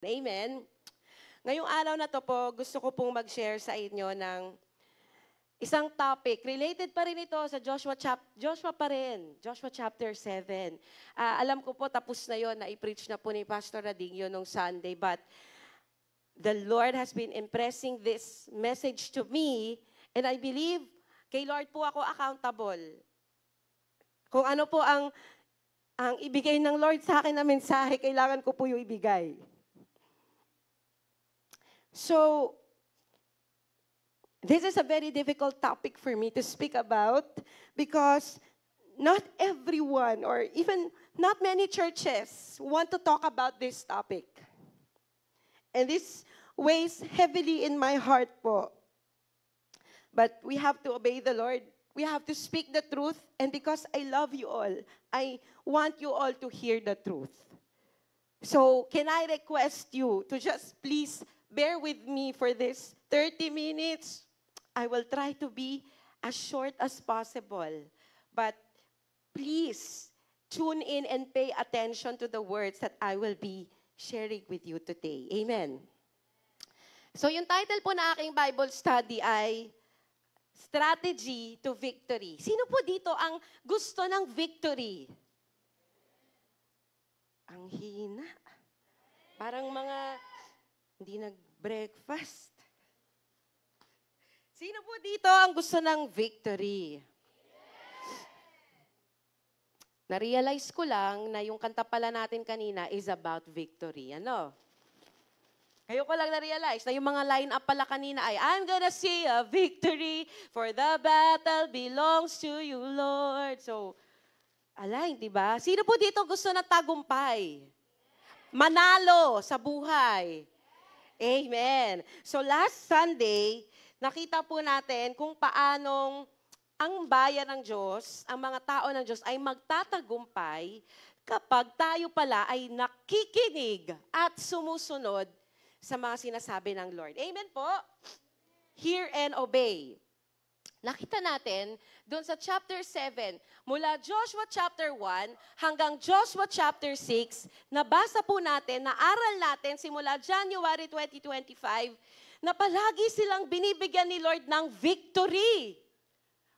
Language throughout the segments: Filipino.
Amen. Ngayong araw na to po, gusto ko pong mag-share sa inyo ng isang topic. Related pa rin ito sa Joshua chapter 7. Alam ko po, tapos na yon na i-preach na po ni Pastor Rading nung Sunday. But the Lord has been impressing this message to me, and I believe kay Lord po ako accountable. Kung ano po ang ibigay ng Lord sa akin na mensahe, kailangan ko po yung ibigay. So, this is a very difficult topic for me to speak about because not everyone or even not many churches want to talk about this topic. And this weighs heavily in my heart po. But we have to obey the Lord. We have to speak the truth. And because I love you all, I want you all to hear the truth. So, can I request you to just please bear with me for this 30 minutes. I will try to be as short as possible. But please, tune in and pay attention to the words that I will be sharing with you today. Amen. So yung title po na aking Bible study ay Strategy to Victory. Sino po dito ang gusto ng victory? Ang hina. Parang mga hindi nag-breakfast. Sino po dito ang gusto ng victory? Na-realize ko lang na yung kanta pala natin kanina is about victory. Ano? Ngayon ko lang na-realize na yung mga line-up pala kanina ay, I'm gonna see a victory, for the battle belongs to you, Lord. So, align, di ba? Sino po dito gusto na tagumpay? Manalo sa buhay. Amen. So last Sunday, nakita po natin kung paanong ang bayan ng Diyos, ang mga tao ng Diyos ay magtatagumpay kapag tayo pala ay nakikinig at sumusunod sa mga sinasabi ng Lord. Amen po? Hear and obey. Nakita natin doon sa chapter 7, mula Joshua chapter 1 hanggang Joshua chapter 6, nabasa po natin, naaral natin simula January 2025, na palagi silang binibigyan ni Lord ng victory.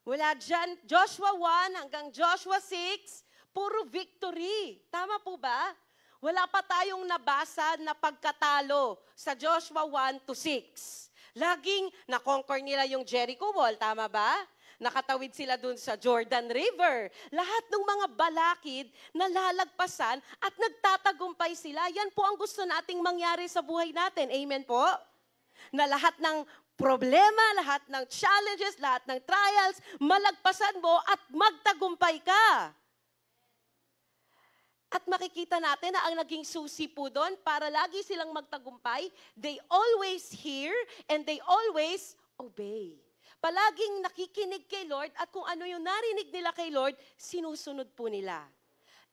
Mula Joshua 1 hanggang Joshua 6, puro victory. Tama po ba? Wala pa tayong nabasa na pagkatalo sa Joshua 1 to 6. Laging na-conquer nila yung Jericho Wall, tama ba? Nakatawid sila dun sa Jordan River. Lahat ng mga balakid na lalagpasan at nagtatagumpay sila. Yan po ang gusto nating mangyari sa buhay natin. Amen po? Na lahat ng problema, lahat ng challenges, lahat ng trials, malagpasan mo at magtagumpay ka. At makikita natin na ang naging susi po doon para lagi silang magtagumpay, they always hear and they always obey. Palaging nakikinig kay Lord at kung ano yung narinig nila kay Lord, sinusunod po nila.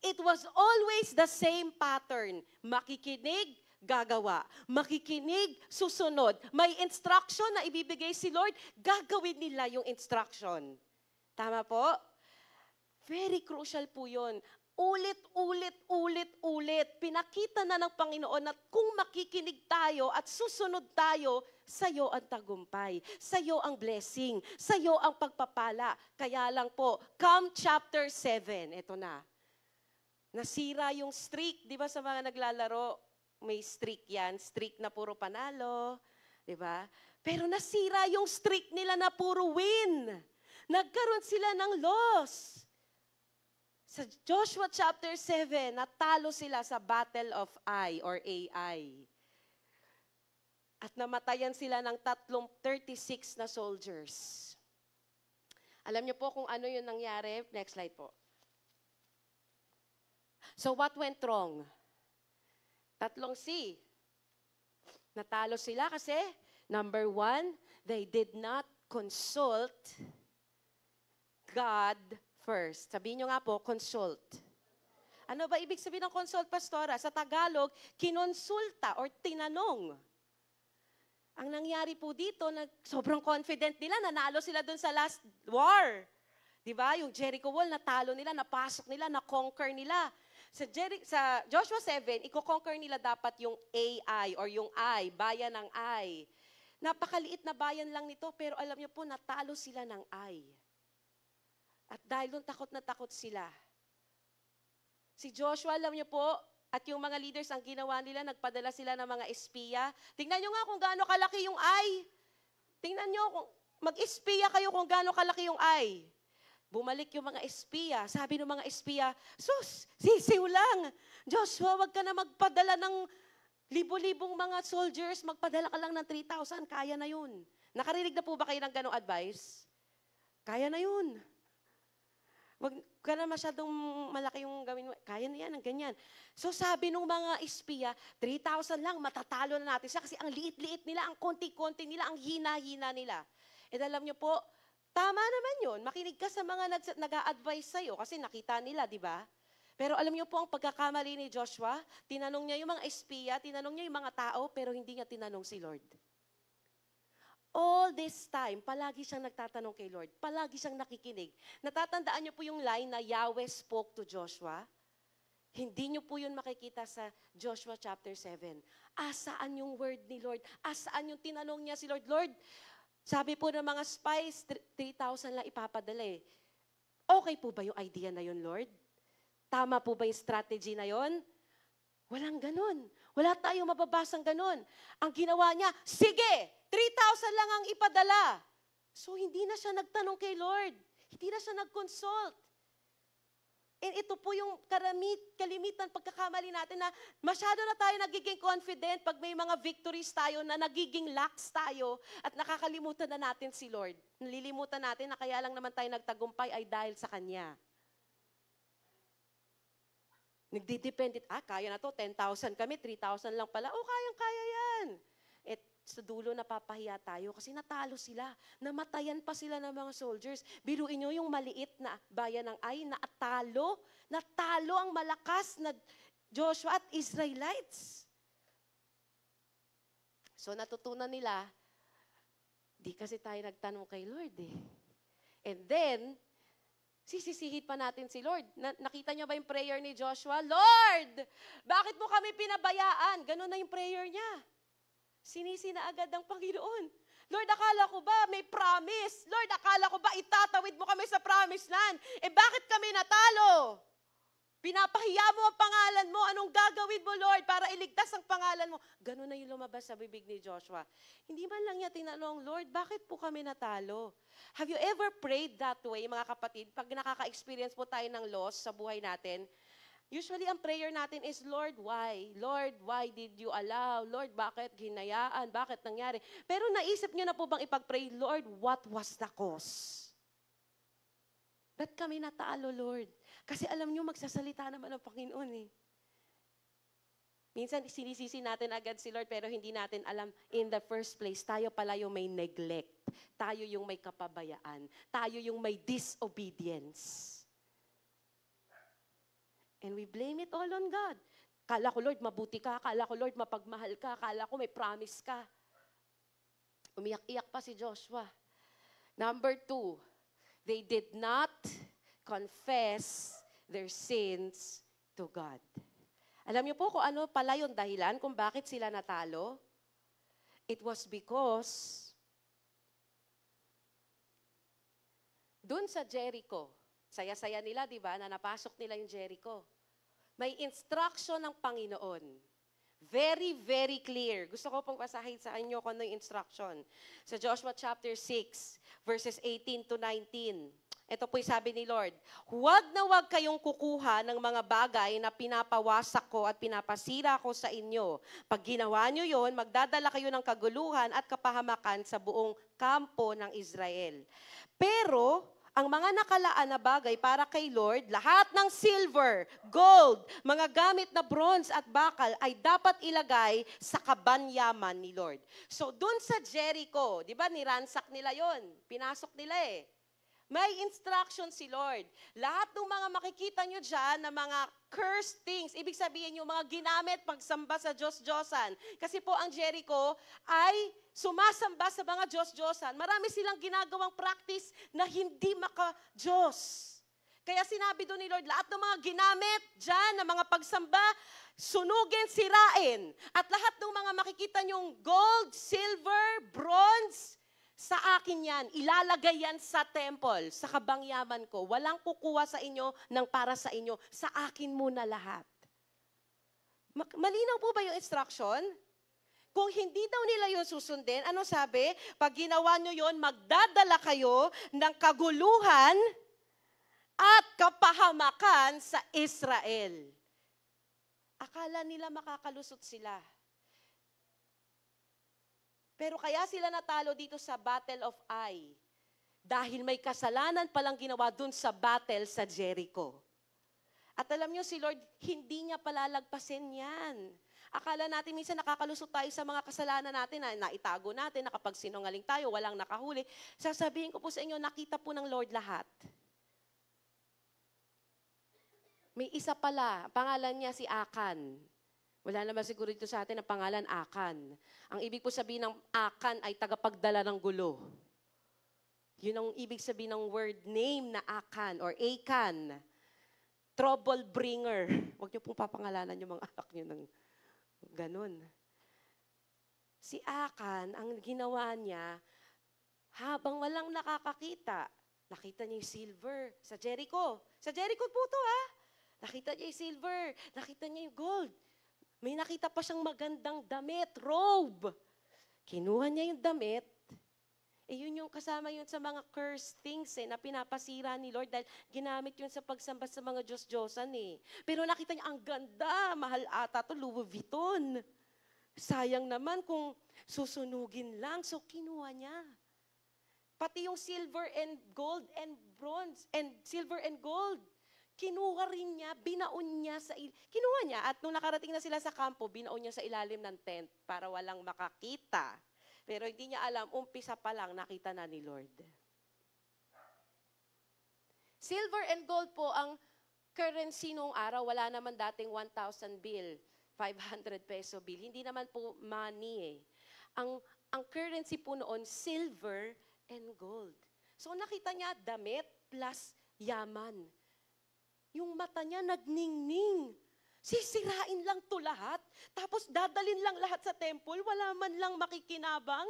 It was always the same pattern. Makikinig, gagawa. Makikinig, susunod. May instruction na ibibigay si Lord, gagawin nila yung instruction. Tama po? Very crucial po yun. Ulit. Pinakita na ng Panginoon na kung makikinig tayo at susunod tayo, sa'yo ang tagumpay, sa'yo ang blessing, sa'yo ang pagpapala. Kaya lang po, come chapter 7, ito na. Nasira yung streak, di ba sa mga naglalaro, may streak yan, streak na puro panalo, di ba? Pero nasira yung streak nila na puro win. Nagkaroon sila ng loss. Sa Joshua chapter 7, natalo sila sa Battle of Ai or Ai. At namatayan sila ng 36 na soldiers. Alam niyo po kung ano yung nangyari? Next slide po. So what went wrong? 3 C. Natalo sila kasi, number 1, they did not consult God first. Sabihin nyo nga po, consult. Ano ba ibig sabihin ng consult, Pastora? Sa Tagalog, kinonsulta or tinanong. Ang nangyari po dito, sobrang confident nila, nanalo sila dun sa last war. Di ba? Yung Jericho Wall, natalo nila, napasok nila, na-conquer nila. Sa Joshua 7, i-conquer nila dapat yung Ai or yung Ai, bayan ng Ai. Napakaliit na bayan lang nito, pero alam niyo po, natalo sila ng Ai. At dahil doon takot na takot sila. Si Joshua, alam niyo po, at yung mga leaders, ang ginawa nila, nagpadala sila ng mga espiya. Tingnan niyo nga kung gaano kalaki yung Ai. Tingnan niyo, mag-espiya kayo kung gaano kalaki yung Ai. Bumalik yung mga espiya. Sabi ng mga espiya, sus, sisiw lang. Joshua, wag ka na magpadala ng libo-libong mga soldiers. Magpadala ka lang ng 3,000. Kaya na yun. Nakarinig na po ba kayo ng ganong advice? Kaya na yun. Wag ka na masyadong malaki yung gawin mo. Kaya na yan, ang ganyan. So sabi ng mga espiya, 3,000 lang, matatalo na natin siya kasi ang liit-liit nila, ang konti-konti nila, ang hina-hina nila. And alam niyo po, tama naman yun. Makinig ka sa mga nag-a-advise sa'yo kasi nakita nila, di ba? Pero alam niyo po ang pagkakamali ni Joshua, tinanong niya yung mga espiya, tinanong niya yung mga tao, pero hindi niya tinanong si Lord. All this time, palagi siyang nagtatanong kay Lord. Palagi siyang nakikinig. Natatandaan niyo po yung line na Yahweh spoke to Joshua? Hindi niyo po yun makikita sa Joshua chapter 7. Asaan yung word ni Lord? Asaan yung tinanong niya si Lord? Lord, sabi po ng mga spies, 3,000 lang ipapadala eh. Okay po ba yung idea na yun, Lord? Tama po ba yung strategy na yun? Walang ganun. Wala tayong mababasang ganun. Ang ginawa niya, sige, 3,000 lang ang ipadala. So, hindi na siya nagtanong kay Lord. Hindi na siya nag-consult. And ito po yung kalimitan pagkakamali natin na masyado na tayo nagiging confident pag may mga victories tayo na nagiging lax tayo at nakakalimutan na natin si Lord. Nalilimutan natin na kaya lang naman tayo nagtagumpay ay dahil sa Kanya. Nagdidepende, kaya na to, 10,000 kami, 3,000 lang pala. Kayang-kaya yan. At sa dulo napapahiya tayo kasi natalo sila. Namatayan pa sila ng mga soldiers. Biruin nyo yung maliit na bayan ng Ai, natalo. Natalo ang malakas na Joshua at Israelites. So natutunan nila, di kasi tayo nagtanong kay Lord eh. And then, sisisihit pa natin si Lord. Nakita niyo ba yung prayer ni Joshua? Lord, bakit mo kami pinabayaan? Ganun na yung prayer niya. Sinisi na agad ng Panginoon. Lord, akala ko ba may promise? Lord, akala ko ba itatawid mo kami sa promised land? Bakit kami natalo? Pinapahiya mo ang pangalan mo. Anong gagawin mo, Lord, para iligtas ang pangalan mo? Ganun na yung lumabas sa bibig ni Joshua. Hindi man lang niya tinanong, Lord, bakit po kami natalo? Have you ever prayed that way, mga kapatid? Pag nakaka-experience po tayo ng loss sa buhay natin, usually ang prayer natin is, Lord, why? Lord, why did you allow? Lord, bakit hinayaan? Bakit nangyari? Pero naisip niyo na po bang ipag-pray, Lord, what was the cause? Ba't kami natalo, Lord? Kasi alam niyo, magsasalita naman ang Panginoon eh. Minsan, sinisisi natin agad si Lord, pero hindi natin alam, in the first place, tayo pala yung may neglect. Tayo yung may kapabayaan. Tayo yung may disobedience. And we blame it all on God. Kala ko, Lord, mabuti ka. Kala ko, Lord, mapagmahal ka. Kala ko, may promise ka. Umiyak-iyak pa si Joshua. Number 2, they did not confess their sins to God. Alam niyo po kung ano pala yung dahilan kung bakit sila natalo? It was because dun sa Jericho, saya-saya nila, di ba, na napasok nila yung Jericho. May instruction ng Panginoon. Very, very clear. Gusto ko pong basahin sa inyo kung ano yung instruction. Sa Joshua chapter 6, verses 18 to 19. Ito po'y sabi ni Lord, huwag na huwag kayong kukuha ng mga bagay na pinapawasak ko at pinapasira ko sa inyo. Pag ginawa nyo yon, magdadala kayo ng kaguluhan at kapahamakan sa buong kampo ng Israel. Pero, ang mga nakalaan na bagay para kay Lord, lahat ng silver, gold, mga gamit na bronze at bakal ay dapat ilagay sa kabanyaman ni Lord. So, dun sa Jericho, di ba, niransak nila yon, pinasok nila eh. May instruction si Lord. Lahat ng mga makikita nyo dyan na mga cursed things, ibig sabihin yung mga ginamit pagsamba sa Diyos-Diyosan. Kasi po ang Jericho ay sumasamba sa mga Diyos-Diyosan. Marami silang ginagawang practice na hindi maka-Diyos. Kaya sinabi doon ni Lord, lahat ng mga ginamit dyan, ng mga pagsamba, sunugin, sirain. At lahat ng mga makikita nyong gold, silver, bronze, sa akin yan. Ilalagay yan sa temple, sa kabangyaman ko. Walang kukuha sa inyo ng para sa inyo. Sa akin muna lahat. Malinaw po ba yung instruction? Kung hindi daw nila yun susundin, ano sabi? Pag ginawa nyo yun, magdadala kayo ng kaguluhan at kapahamakan sa Israel. Akala nila makakalusot sila. Pero kaya sila natalo dito sa Battle of Ai. Dahil may kasalanan palang ginawa dun sa battle sa Jericho. At alam nyo, si Lord, hindi niya palalagpasin yan. Akala natin minsan nakakalusot tayo sa mga kasalanan natin, na naitago natin, na kapag sinungaling tayo, walang nakahuli. Sasabihin ko po sa inyo, nakita po ng Lord lahat. May isa pala, pangalan niya si Akan. Wala naman siguro dito sa atin ang pangalan Akan. Ang ibig po sabihin ng Akan ay tagapagdala ng gulo. Yun ang ibig sabihin ng word name na Akan or Akan. Trouble bringer. Huwag niyo pong papangalanan yung mga anak niyo ng ganun. Si Akan, ang ginawa niya, habang walang nakakakita, nakita niya yung silver sa Jericho. Sa Jericho po to Nakita niya yung silver, nakita niya yung gold. May nakita pa siyang magandang damit, robe. Kinuha niya yung damit. Yun yung kasama yun sa mga cursed things na pinapasira ni Lord dahil ginamit yun sa pagsamba sa mga Diyos-Diyosan Pero nakita niya, ang ganda, mahal ata to, Louis Vuitton. Sayang naman kung susunugin lang. So kinuha niya. Pati yung silver and gold and bronze and silver and gold. Kinuha rin niya, binaon niya kinuha niya at nung nakarating na sila sa kampo, binaon niya sa ilalim ng tent para walang makakita. Pero hindi niya alam, umpisa pa lang nakita na ni Lord. Silver and gold po ang currency noong araw. Wala naman dating 1,000 bill, 500 peso bill. Hindi naman po money Ang currency po noon, silver and gold. So nakita niya, damit plus yaman. Yung mata niya nagningning. Sisirain lang to lahat. Tapos dadalin lang lahat sa temple. Wala man lang makikinabang.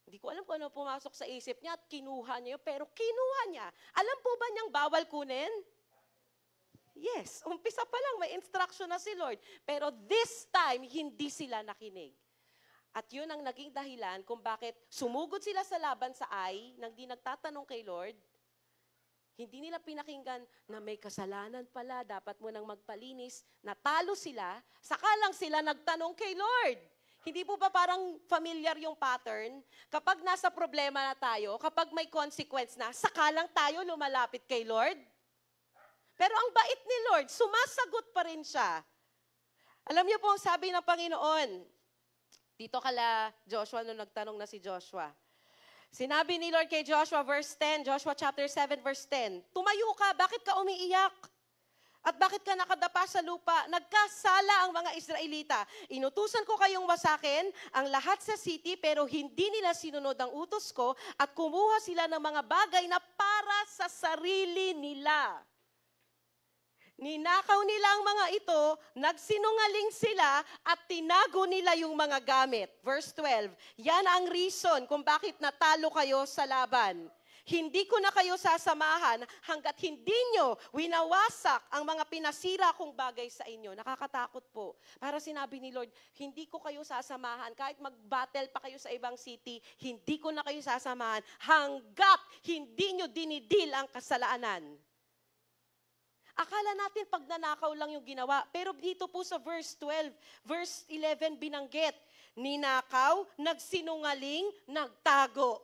Hindi ko alam kung ano pumasok sa isip niya at kinuha niya. Pero kinuha niya. Alam po ba niyang bawal kunin? Yes. Umpisa pa lang may instruction na si Lord. Pero this time, hindi sila nakinig. At yun ang naging dahilan kung bakit sumugod sila sa laban sa Ai nang di nagtatanong kay Lord. Hindi nila pinakinggan na may kasalanan pala, dapat mo nang magpalinis. Natalo sila, saka lang sila nagtanong kay Lord. Hindi po ba parang familiar yung pattern? Kapag nasa problema na tayo, kapag may consequence na, saka lang tayo lumalapit kay Lord? Pero ang bait ni Lord, sumasagot pa rin siya. Alam niyo po, sabi ng Panginoon, dito kala Joshua nung nagtanong na si Joshua, sinabi ni Lord kay Joshua, verse 10, Joshua chapter 7, verse 10, tumayo ka, bakit ka umiiyak? At bakit ka nakadapa sa lupa? Nagkasala ang mga Israelita. Inutusan ko kayong wasakin ang lahat sa city, pero hindi nila sinunod ang utos ko at kumuha sila ng mga bagay na para sa sarili nila. Ninakaw nila ang mga ito, nagsinungaling sila at tinago nila yung mga gamit. Verse 12, yan ang reason kung bakit natalo kayo sa laban. Hindi ko na kayo sasamahan hanggat hindi nyo winawasak ang mga pinasira kong bagay sa inyo. Nakakatakot po. Para sinabi ni Lord, hindi ko kayo sasamahan. Kahit mag-battle pa kayo sa ibang city, hindi ko na kayo sasamahan hanggat hindi nyo dinidil ang kasalanan. Akala natin pag nanakaw lang yung ginawa. Pero dito po sa verse 12, verse 11 binanggit, ninakaw, nagsinungaling, nagtago.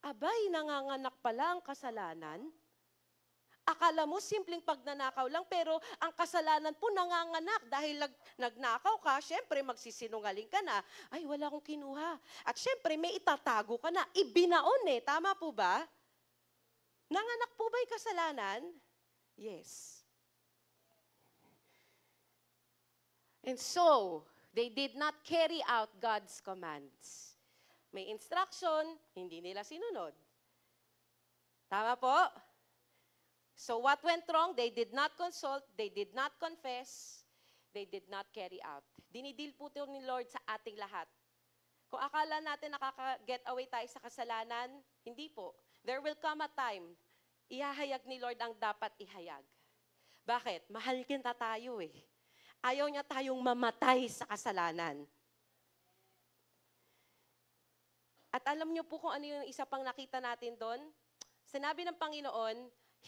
Abay, nanganganak pala ang kasalanan. Akala mo simpleng pagnanakaw lang, pero ang kasalanan po nanganganak. Dahil nagnakaw ka, syempre magsisinungaling ka na. Ay, wala akong kinuha. At syempre may itatago ka na. Ibinaon Tama po ba? Nanganak po ba yung kasalanan? Yes. And so, they did not carry out God's commands. May instruction, hindi nila sinunod. Tama po? So what went wrong? They did not consult, they did not confess, they did not carry out. Dinidil po ito ni Lord sa ating lahat. Kung akala natin nakaka-get away tayo sa kasalanan, hindi po. There will come a time, ihahayag ni Lord ang dapat ihayag. Bakit? Mahal kita tayo eh. Ayaw niya tayong mamatay sa kasalanan. At alam niyo po kung ano yung isa pang nakita natin doon? Sinabi ng Panginoon,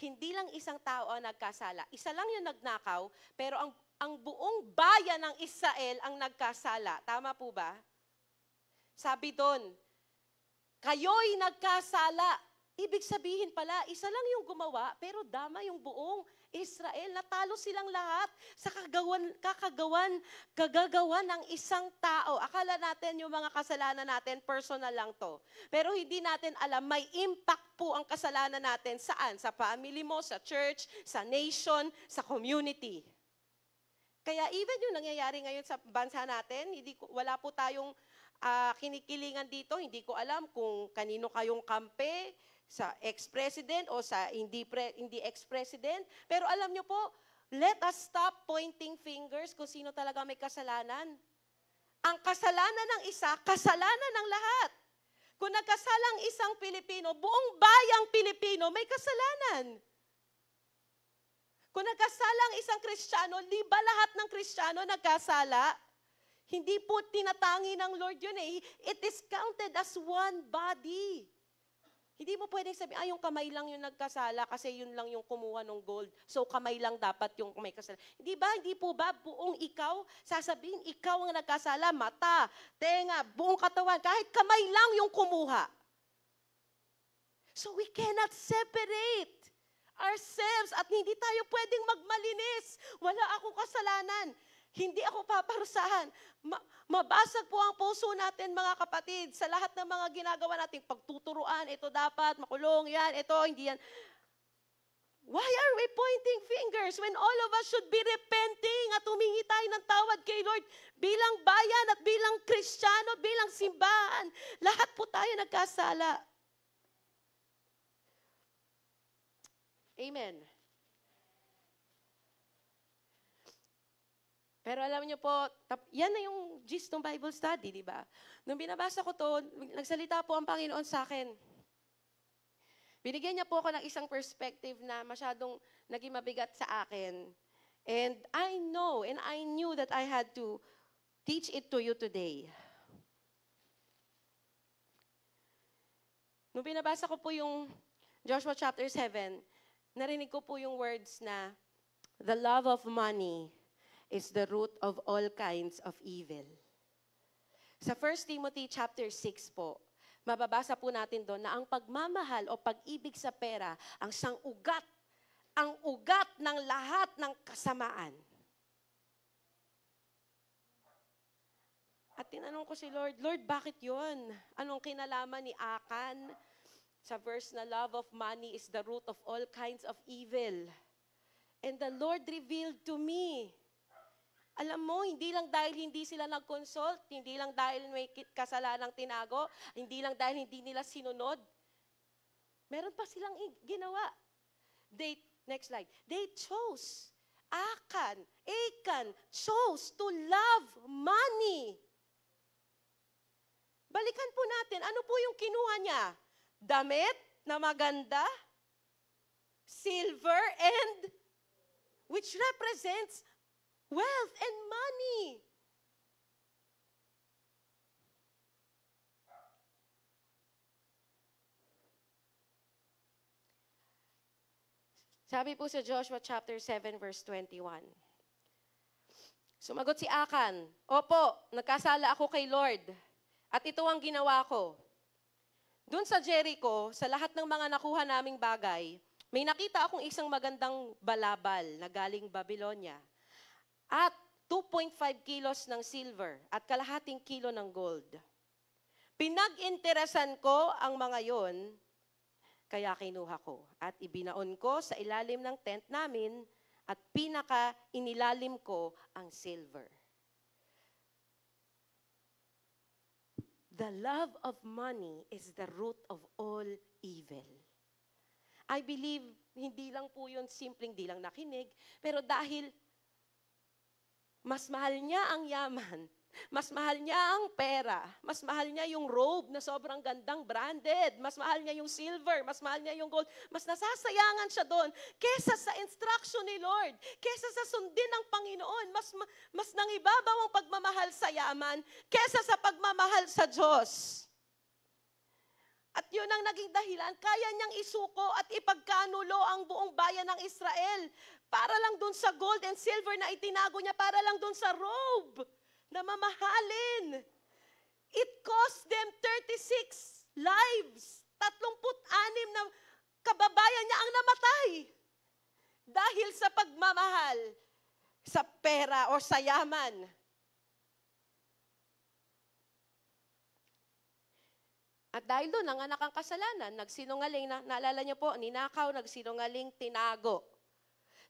hindi lang isang tao ang nagkasala. Isa lang yung nagnakaw, pero ang buong bayan ng Israel ang nagkasala. Tama po ba? Sabi doon, kayo'y nagkasala. Ibig sabihin pala, isa lang yung gumawa, pero dama yung buong Israel. Natalo silang lahat sa kagagawan ng isang tao. Akala natin yung mga kasalanan natin, personal lang to. Pero hindi natin alam, may impact po ang kasalanan natin. Saan? Sa family mo, sa church, sa nation, sa community. Kaya even yung nangyayari ngayon sa bansa natin, wala po tayong kinikilingan dito. Hindi ko alam kung kanino kayong kampe, sa ex-president o sa hindi ex-president. Pero alam nyo po, let us stop pointing fingers kung sino talaga may kasalanan. Ang kasalanan ng isa, kasalanan ng lahat. Kung nagkasalang isang Pilipino, buong bayang Pilipino may kasalanan. Kung nagkasalang isang Kristiyano, di ba lahat ng Kristiyano nagkasala? Hindi po tinatangi ng Lord yun eh. It is counted as one body. Hindi mo pwedeng sabihin, yung kamay lang yung nagkasala kasi yun lang yung kumuha ng gold. So kamay lang dapat yung may kasala. Hindi ba? Hindi po ba buong ikaw? Sasabihin, ikaw ang nagkasala, mata, tenga, buong katawan, kahit kamay lang yung kumuha. So we cannot separate ourselves at hindi tayo pwedeng magmalinis. Wala akong kasalanan. Hindi ako paparusahan. Mabasag po ang puso natin, mga kapatid, sa lahat ng mga ginagawa natin. Pagtuturuan, ito dapat, makulong, yan, ito, hindi yan. Why are we pointing fingers when all of us should be repenting at humingi tayo ng tawad kay Lord bilang bayan at bilang Kristiyano, bilang simbahan? Lahat po tayo nagkasala. Amen. Pero alam niyo po, yan na yung gist ng Bible study, di ba? Nung binabasa ko to, nagsalita po ang Panginoon sa akin. Binigyan niya po ako ng isang perspective na masyadong naging mabigat sa akin. And I know, and I knew that I had to teach it to you today. Nung binabasa ko po yung Joshua chapter 7, narinig ko po yung words na, the love of money is the root of all kinds of evil. Sa 1 Timothy chapter 6 po, mababasa po natin doon na ang pagmamahal o pag-ibig sa pera ang ugat ng lahat ng kasamaan. At tinanong ko si Lord, Lord, bakit yun? Anong kinalaman ni Akan sa verse na love of money is the root of all kinds of evil? And the Lord revealed to me, alam mo, hindi lang dahil hindi sila nag-consult, hindi lang dahil may kasalanang tinago, hindi lang dahil hindi nila sinunod. Meron pa silang ginawa. Next slide. They chose, Achan chose to love money. Balikan po natin, ano po yung kinuha niya? Damit na maganda, silver, and which represents wealth and money. Sabi po sa Joshua chapter 7 verse 21. Sumagot si Akan, opo, nagkasala ako kay Lord, at ito ang ginawa ko. Doon sa Jericho, sa lahat ng mga nakuha naming bagay, may nakita akong isang magandang balabal na galing Babylonia. At 2.5 kilos ng silver at kalahating kilo ng gold. Pinag-interesan ko ang mga yon, kaya kinuha ko. At ibinaon ko sa ilalim ng tent namin at pinaka-inilalim ko ang silver. The love of money is the root of all evil. I believe, hindi lang po yun simpleng di lang nakinig, pero dahil mas mahal niya ang yaman, mas mahal niya ang pera, mas mahal niya yung robe na sobrang gandang branded, mas mahal niya yung silver, mas mahal niya yung gold, mas nasasayangan siya doon kesa sa instruction ni Lord, kesa sa sundin ng Panginoon, mas nangibabaw ang pagmamahal sa yaman kesa sa pagmamahal sa Diyos. At yun ang naging dahilan, kaya niyang isuko at ipagkanulo ang buong bayan ng Israel para lang dun sa gold and silver na itinago niya, para lang dun sa robe na mamahalin. It cost them 36 lives. 36 na kababayan niya ang namatay. Dahil sa pagmamahal sa pera o sa yaman. At dahil doon, nanganak ang kasalanan, nagsinungaling, naalala niyo po, ninakaw, nagsinungaling, tinago.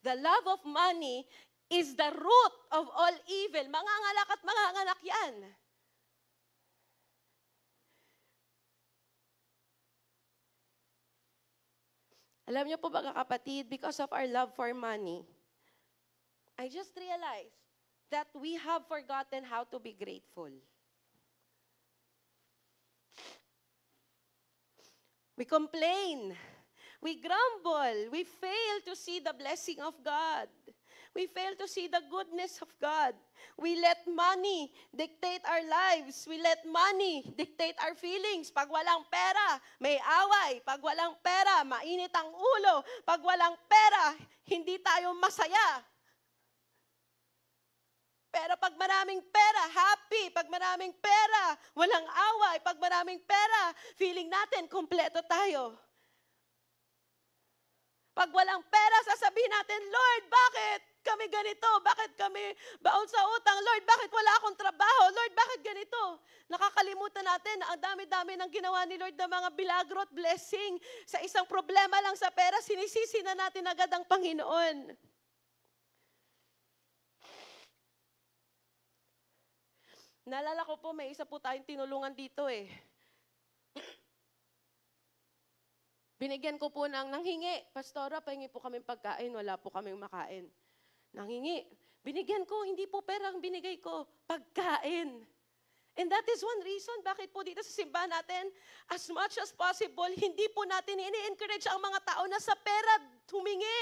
The love of money is the root of all evil. Mangangalak at manganganak yan. Alam niyo po mga kapatid, because of our love for money, I just realized that we have forgotten how to be grateful. We complain. We grumble. We fail to see the blessing of God. We fail to see the goodness of God. We let money dictate our lives. We let money dictate our feelings. Pag walang pera, may away. Pag walang pera, mainit ang ulo. Pag walang pera, hindi tayo masaya. Pero pag maraming pera, happy. Pag maraming pera, walang away. Pag maraming pera, feeling natin, kumpleto tayo. Pag walang pera, sasabihin natin, Lord, bakit kami ganito? Bakit kami baon sa utang? Lord, bakit wala akong trabaho? Lord, bakit ganito? Nakakalimutan natin na ang dami-dami ng ginawa ni Lord na mga milagro at blessing. Sa isang problema lang sa pera, sinisisi na natin agad ang Panginoon. Naalala ko po, may isa po tayong tinulungan dito eh. Binigyan ko po ng nanghingi. Pastora, pahingi po kaming pagkain, wala po kaming makain. Nanghingi. Binigyan ko, hindi po pera ang binigay ko, pagkain. And that is one reason bakit po dito sa simbahan natin, as much as possible, hindi po natin ini-encourage ang mga tao na sa pera humingi.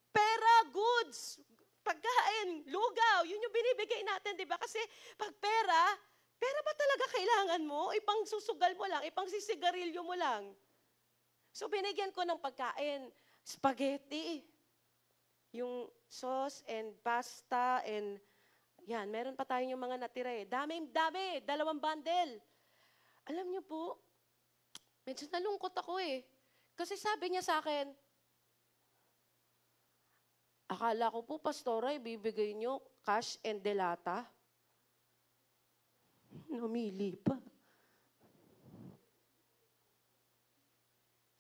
Pera, goods, pagkain, lugaw, yun yung binibigay natin, di ba? Kasi pag pera ba talaga kailangan mo? Ipang susugal mo lang, ipang sisigarilyo mo lang. So binigyan ko ng pagkain, spaghetti, yung sauce and pasta and yan, meron pa tayong yung mga natira eh. Dami, 2 bundle. Alam niyo po, medyo nalungkot ako eh. Kasi sabi niya sa akin, akala ko po, Pastora, ibibigay niyo cash and delata. Namili pa.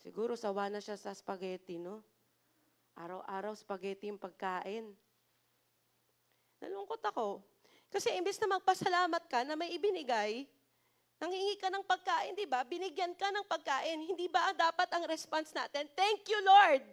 Siguro sawa na siya sa spaghetti, no? Araw-araw spaghetti yung pagkain. Nalungkot ako. Kasi imbes na magpasalamat ka na may ibinigay, nanghingi ka ng pagkain, di ba? Binigyan ka ng pagkain. Hindi ba dapat ang response natin? Thank you, Lord!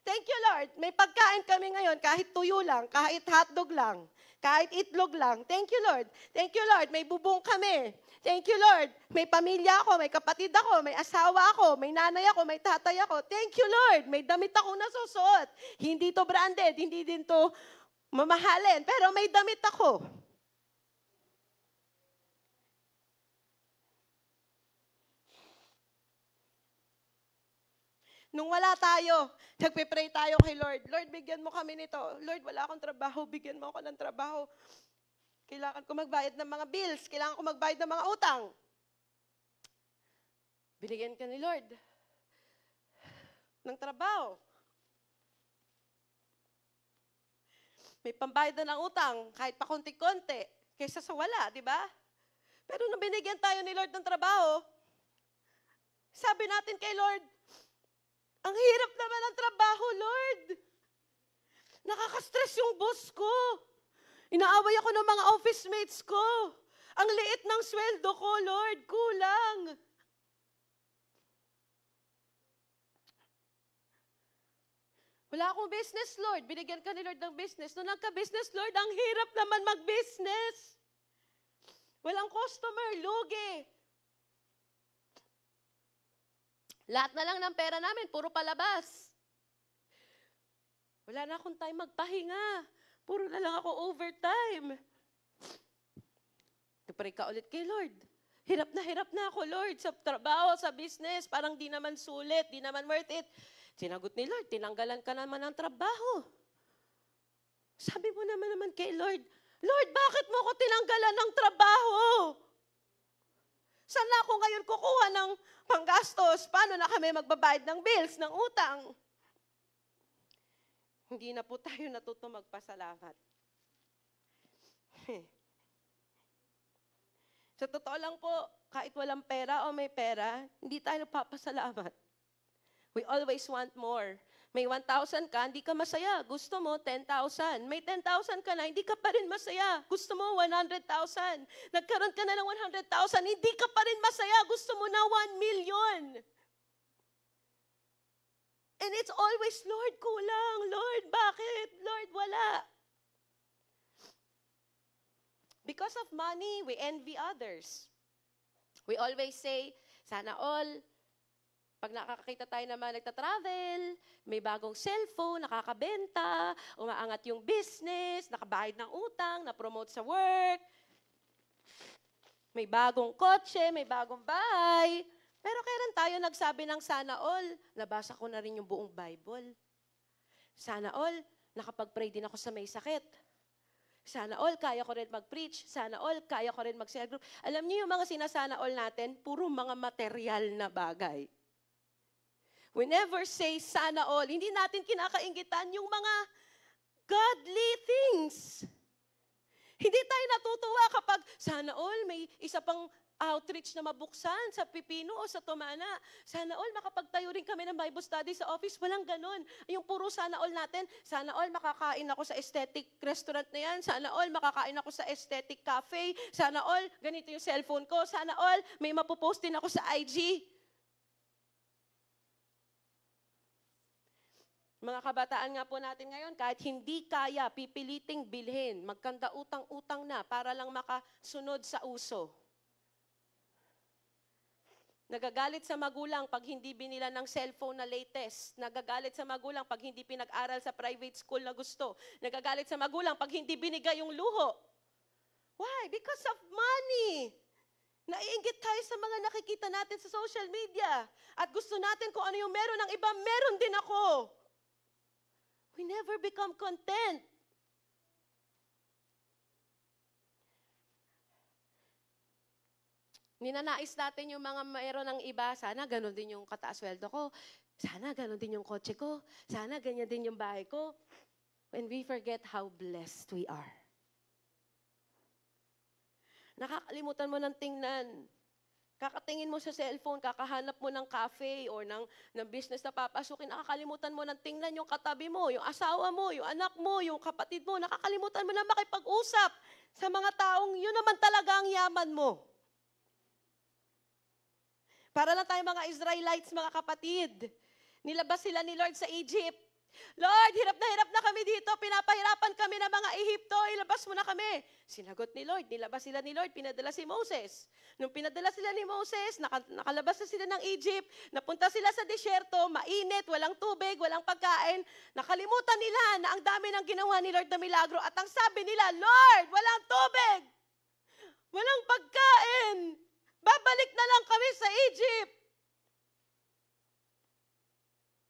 Thank you, Lord. May pagkain kami ngayon, kahit tuyo lang, kahit hotdog lang, kahit itlog lang. Thank you, Lord. Thank you, Lord. May bubong kami. Thank you, Lord. May pamilya ako, may kapatid ako, may asawa ako, may nanay ako, may tatay ako. Thank you, Lord. May damit akong nasusuot. Hindi to branded, hindi din to mamahalin, pero may damit ako. Nung wala tayo, nagpe-pray tayo kay Lord. Lord, bigyan mo kami nito. Lord, wala akong trabaho. Bigyan mo ako ng trabaho. Kailangan ko magbayad ng mga bills. Kailangan ko magbayad ng mga utang. Binigyan ka ni Lord ng trabaho. May pambayad na ng utang, kahit pa konti-konti, kaysa sa wala, di ba? Pero nung binigyan tayo ni Lord ng trabaho, sabi natin kay Lord, ang hirap naman ng trabaho, Lord. Nakaka-stress yung boss ko. Inaaway ako ng mga office mates ko. Ang liit ng sweldo ko, Lord, kulang. Wala akong business, Lord. Binigyan ka ni Lord ng business. Nung nagka-business, Lord, ang hirap naman mag-business. Walang customer, lugi. Lahat na lang ng pera namin, puro palabas. Wala na akong time magpahinga. Puro na lang ako overtime. Pray ka ulit kay Lord. Hirap na ako, Lord, sa trabaho, sa business. Parang di naman sulit, di naman worth it. Sinagot ni Lord, tinanggalan ka naman ng trabaho. Sabi mo naman kay Lord, Lord, bakit mo ako tinanggalan ng trabaho? Saan na ako ngayon kukuha ng panggastos? Paano na kami magbabayad ng bills, ng utang? Hindi na po tayo natuto magpasalamat. Sa totoo lang po, kahit walang pera o may pera, hindi tayo nagpapasalamat. We always want more. May 1,000 ka, hindi ka masaya. Gusto mo, 10,000. May 10,000 ka na, hindi ka pa rin masaya. Gusto mo, 100,000. Nagkaroon ka na ng 100,000, hindi ka pa rin masaya. Gusto mo na 1 million. And it's always, Lord, kulang. Lord, bakit? Lord, wala. Because of money, we envy others. We always say, sana all. Pag nakakakita tayo naman nagta-travel, may bagong cellphone, nakakabenta, umaangat yung business, nakabayad ng utang, na-promote sa work, may bagong kotse, may bagong bahay. Pero kailan tayo nagsabi ng sana all? Nabasa ko na rin yung buong Bible. Sana all, nakapag-pray din ako sa may sakit. Sana all, kaya ko rin mag-preach. Sana all, kaya ko rin mag-cell group. Alam niyo yung mga sinasana all natin, puro mga material na bagay. We never say sana all. Hindi natin kinakainggitan yung mga godly things. Hindi tayo natutuwa kapag sana all may isa pang outreach na mabuksan sa Pipino o sa Tumana. Sana all makapagtayo rin kami ng Bible study sa office. Walang ganun. Yung puro sana all natin, sana all makakain ako sa aesthetic restaurant na yan. Sana all makakain ako sa aesthetic cafe. Sana all ganito yung cellphone ko. Sana all may mapopost din ako sa IG. Mga kabataan nga po natin ngayon, kahit hindi kaya, pipiliting bilhin, magkanda utang-utang na para lang makasunod sa uso. Nagagalit sa magulang pag hindi binila ng cellphone na latest. Nagagalit sa magulang pag hindi pinag-aral sa private school na gusto. Nagagalit sa magulang pag hindi binigay yung luho. Why? Because of money. Naiinggit tayo sa mga nakikita natin sa social media. At gusto natin kung ano yung meron ng iba, meron din ako. We never become content. Ninanais natin yung mga mayroon ng iba, sana ganun din yung kataas sweldo ko. Sana ganun din yung kotse ko. Sana ganyan din yung bahay ko. And we forget how blessed we are. Nakakalimutan mo ng tingnan. Kakatingin mo sa cellphone, kakahanap mo ng cafe or ng business na papasukin, nakakalimutan mo ng tingnan yung katabi mo, yung asawa mo, yung anak mo, yung kapatid mo, nakakalimutan mo na makipag-usap sa mga taong yun naman talaga ang yaman mo. Para lang tayo mga Israelites, mga kapatid. Nilabas sila ni Lord sa Egypt. Lord, hirap na kami dito. Pinapahirapan kami ng mga Ehipto. Ilabas mo na kami. Sinagot ni Lord. Nilabas sila ni Lord. Pinadala si Moses. Nung pinadala sila ni Moses, nakalabas na sila ng Egypt. Napunta sila sa disyerto. Mainit, walang tubig, walang pagkain. Nakalimutan nila na ang dami ng ginawa ni Lord na milagro. At ang sabi nila, Lord, walang tubig. Walang pagkain. Babalik na lang kami sa Egypt.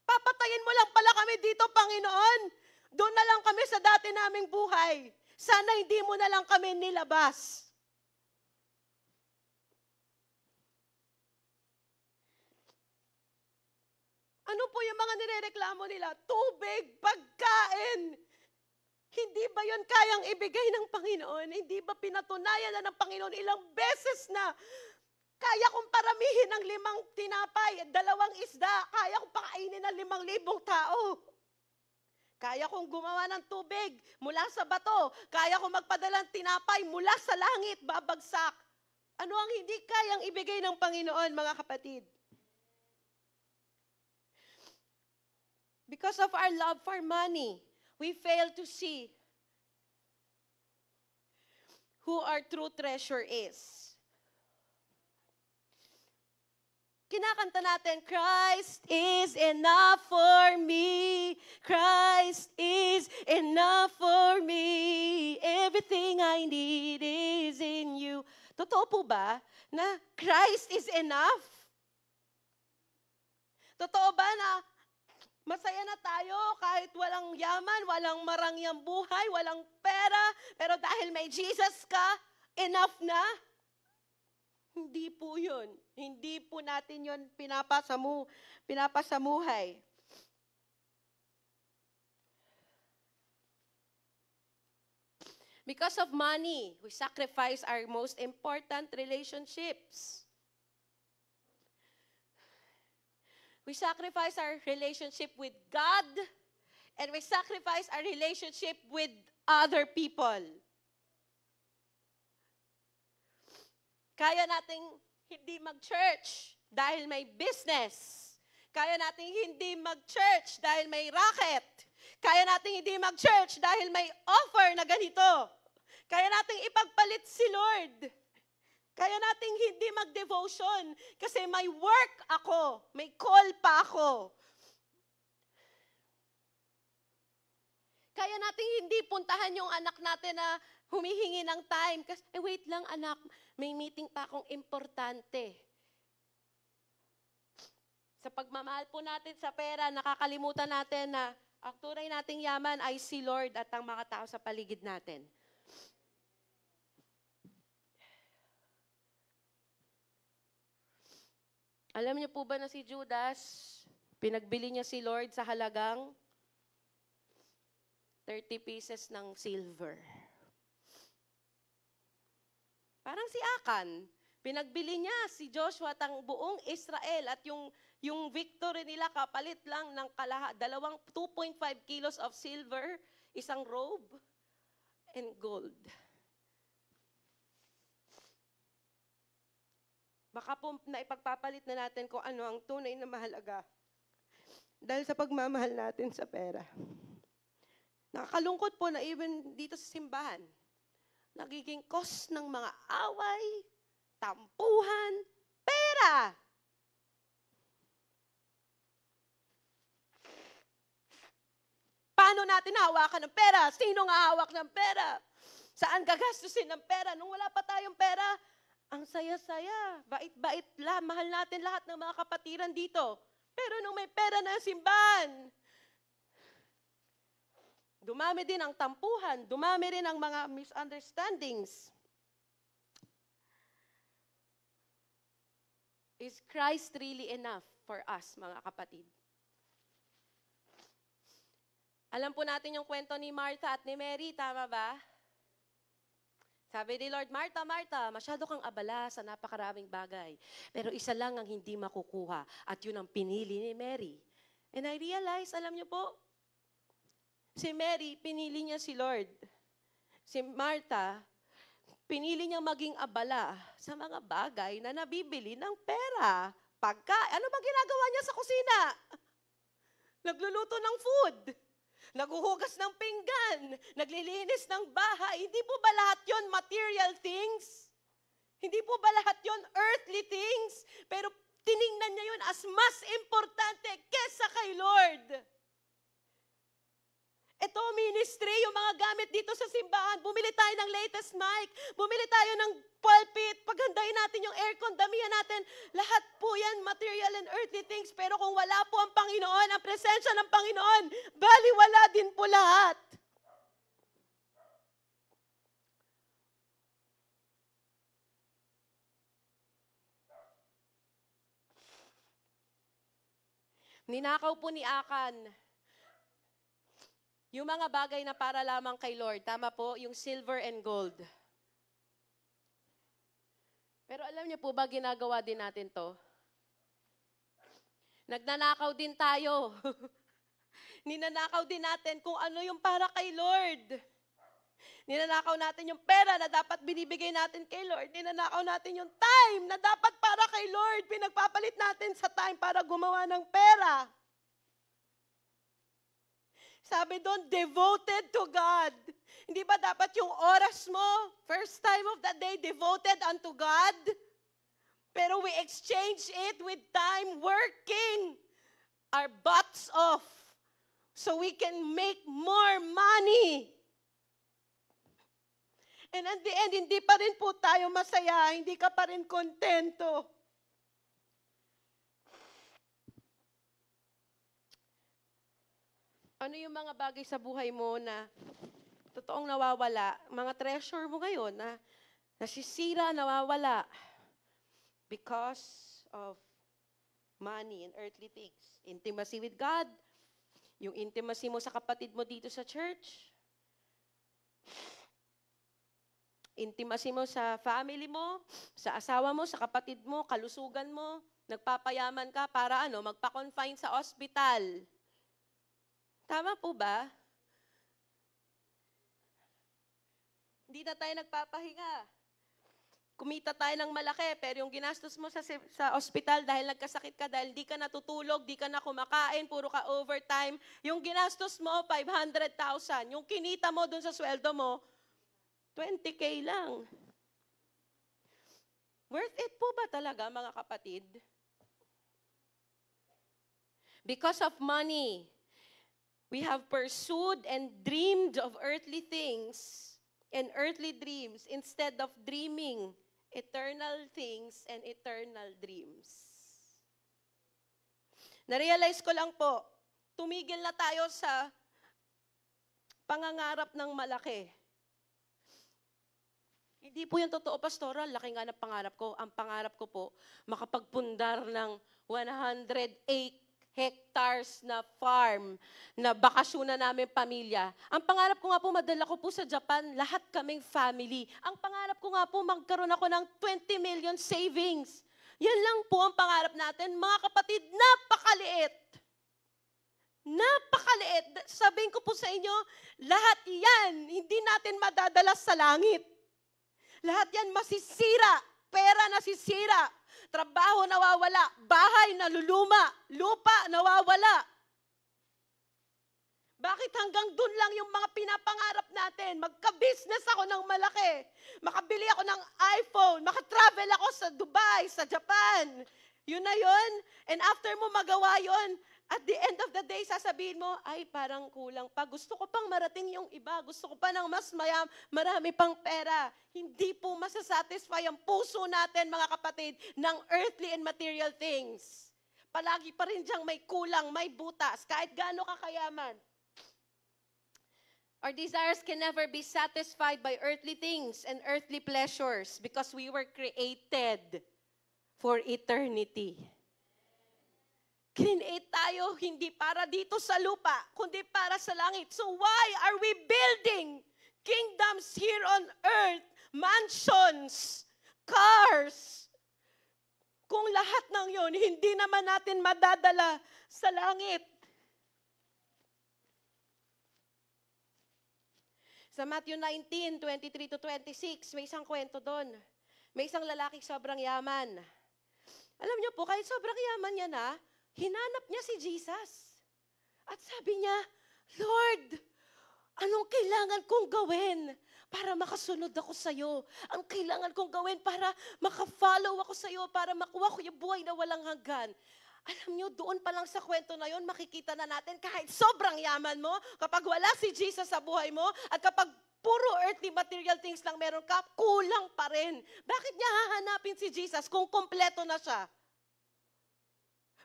Papatayin mo lang pala kami dito, Panginoon. Doon na lang kami sa dati naming buhay. Sana hindi mo na lang kami nilabas. Ano po yung mga nirereklamo nila? Tubig, pagkain. Hindi ba yun kayang ibigay ng Panginoon? Hindi ba pinatunayan na ng Panginoon ilang beses na kaya kong paramihin ng 5 tinapay, 2 isda. Kaya kong pakainin ng 5,000 tao. Kaya kong gumawa ng tubig mula sa bato. Kaya kong magpadala ng tinapay mula sa langit, babagsak. Ano ang hindi kayang ibigay ng Panginoon, mga kapatid? Because of our love for money, we fail to see who our true treasure is. Kinakanta natin, Christ is enough for me. Christ is enough for me. Everything I need is in you. Totoo po ba na Christ is enough? Totoo ba na masaya na tayo kahit walang yaman, walang marangyang buhay, walang pera, pero dahil may Jesus ka, enough na? Hindi po yun. Hindi po natin yun pinapasamuhay. Because of money, we sacrifice our most important relationships. We sacrifice our relationship with God, and we sacrifice our relationship with other people. Kaya nating hindi mag-church dahil may business. Kaya nating hindi mag-church dahil may racket. Kaya nating hindi mag-church dahil may offer na ganito. Kaya nating ipagpalit si Lord. Kaya nating hindi mag-devotion kasi may work ako, may call pa ako. Kaya nating hindi puntahan yung anak natin na humihingi ng time. Kasi, wait lang anak, may meeting pa akong importante. Sa pagmamahal po natin sa pera, nakakalimutan natin na ang tunay nating yaman ay si Lord at ang mga tao sa paligid natin. Alam niyo po ba na si Judas, pinagbili niya si Lord sa halagang 30 pieces ng silver. Parang si Akan, pinagbili niya si Joshua at ang buong Israel at yung victory nila kapalit lang ng 2.5 kilos of silver, isang robe, and gold. Baka po naipagpapalit na natin kung ano ang tunay na mahalaga dahil sa pagmamahal natin sa pera. Nakakalungkot po na even dito sa simbahan, nagiging cause ng mga away, tampuhan, pera. Paano natin hawakan ng pera? Sino nga hawak ng pera? Saan gagastusin ng pera? Nung wala pa tayong pera, ang saya-saya, bait-bait lang, mahal natin lahat ng mga kapatiran dito. Pero nung may pera na simbahan, dumami din ang tampuhan, dumami rin ang mga misunderstandings. Is Christ really enough for us, mga kapatid? Alam po natin yung kwento ni Martha at ni Mary, tama ba? Sabi ni Lord, Martha, Martha, masyado kang abala sa napakaraming bagay. Pero isa lang ang hindi makukuha at yun ang pinili ni Mary. And I realize, alam niyo po, si Mary, pinili niya si Lord. Si Martha, pinili niya maging abala sa mga bagay na nabibili ng pera. Ano ba ginagawa niya sa kusina? Nagluluto ng food. Naghuhugas ng pinggan, naglilinis ng bahay. Hindi po ba lahat yon material things? Hindi po ba lahat yon earthly things? Pero tiningnan niya yun as mas importante kesa kay Lord. Ito, ministry, yung mga gamit dito sa simbahan. Bumili tayo ng latest mic. Bumili tayo ng pulpit. Paghandain natin yung aircon, damihan natin. Lahat po yan, material and earthly things. Pero kung wala po ang Panginoon, ang presensya ng Panginoon, baliwala din po lahat. Ninakaw po ni Akan yung mga bagay na para lamang kay Lord. Tama po, yung silver and gold. Pero alam niyo po ba, ginagawa din natin to? Nagnanakaw din tayo. Ninanakaw din natin kung ano yung para kay Lord. Ninanakaw natin yung pera na dapat binibigay natin kay Lord. Ninanakaw natin yung time na dapat para kay Lord. Pinagpapalit natin sa time para gumawa ng pera. Sabi doon, devoted to God. Hindi ba dapat yung oras mo, first time of the day, devoted unto God? Pero we exchange it with time working our butts off so we can make more money. And at the end, hindi pa rin po tayo masaya, hindi ka pa rin kontento. Ano yung mga bagay sa buhay mo na totoong nawawala, mga treasure mo ngayon na nasisira, nawawala because of money and earthly things. Intimacy with God, yung intimacy mo sa kapatid mo dito sa church, intimacy mo sa family mo, sa asawa mo, sa kapatid mo, kalusugan mo, nagpapayaman ka para magpa-confine sa ospital. Tama po ba? Hindi na tayo nagpapahinga. Kumita tayo ng malaki, pero yung ginastos mo sa ospital dahil nagkasakit ka, dahil di ka natutulog, di ka na kumakain, puro ka overtime, yung ginastos mo, 500,000. Yung kinita mo dun sa sweldo mo, 20K lang. Worth it po ba talaga, mga kapatid? Because of money, we have pursued and dreamed of earthly things and earthly dreams instead of dreaming eternal things and eternal dreams. Narealize ko lang po, tumigil na tayo sa pangangarap ng malaki. Hindi po yung totoo, pastoral. Laki nga ng pangarap ko. Ang pangarap ko po, makapagpundar ng 108 hectares na farm, na bakasyonan namin pamilya. Ang pangarap ko nga po, madala ko po sa Japan, lahat kaming family. Ang pangarap ko nga po, magkaroon ako ng 20 million savings. Yan lang po ang pangarap natin. Mga kapatid, napakaliit. Napakaliit. Sabihin ko po sa inyo, lahat yan, hindi natin madadala sa langit. Lahat yan masisira. Pera nasisira. Trabaho nawawala, bahay naluluma, lupa nawawala. Bakit hanggang dun lang yung mga pinapangarap natin? Magka-business ako ng malaki. Makabili ako ng iPhone, makatravel ako sa Dubai, sa Japan. Yun na yun. And after mo magawa yun, at the end of the day, sasabihin mo, ay parang kulang pa. Gusto ko pang marating yung iba. Gusto ko pa ng mas marami pang pera. Hindi po masasatisfy ang puso natin, mga kapatid, ng earthly and material things. Palagi pa rin diyang may kulang, may butas, kahit gaano kakayaman. Our desires can never be satisfied by earthly things and earthly pleasures because we were created for eternity. Create tayo hindi para dito sa lupa, kundi para sa langit. So why are we building kingdoms here on earth, mansions, cars, kung lahat ng yon hindi naman natin madadala sa langit? Sa Matthew 19, 23-26, may isang kwento doon. May isang lalaki sobrang yaman. Alam niyo po, kahit sobrang yaman niya na, hinanap niya si Jesus. At sabi niya, Lord, anong kailangan kong gawin para makasunod ako sa iyo? Ang kailangan kong gawin para makafollow ako sa iyo, para makuha ko yung buhay na walang hanggan. Alam niyo, doon pa lang sa kwento na yon, makikita na natin kahit sobrang yaman mo, kapag wala si Jesus sa buhay mo, at kapag puro earthly material things lang meron ka, kulang pa rin. Bakit niya hahanapin si Jesus kung kompleto na siya?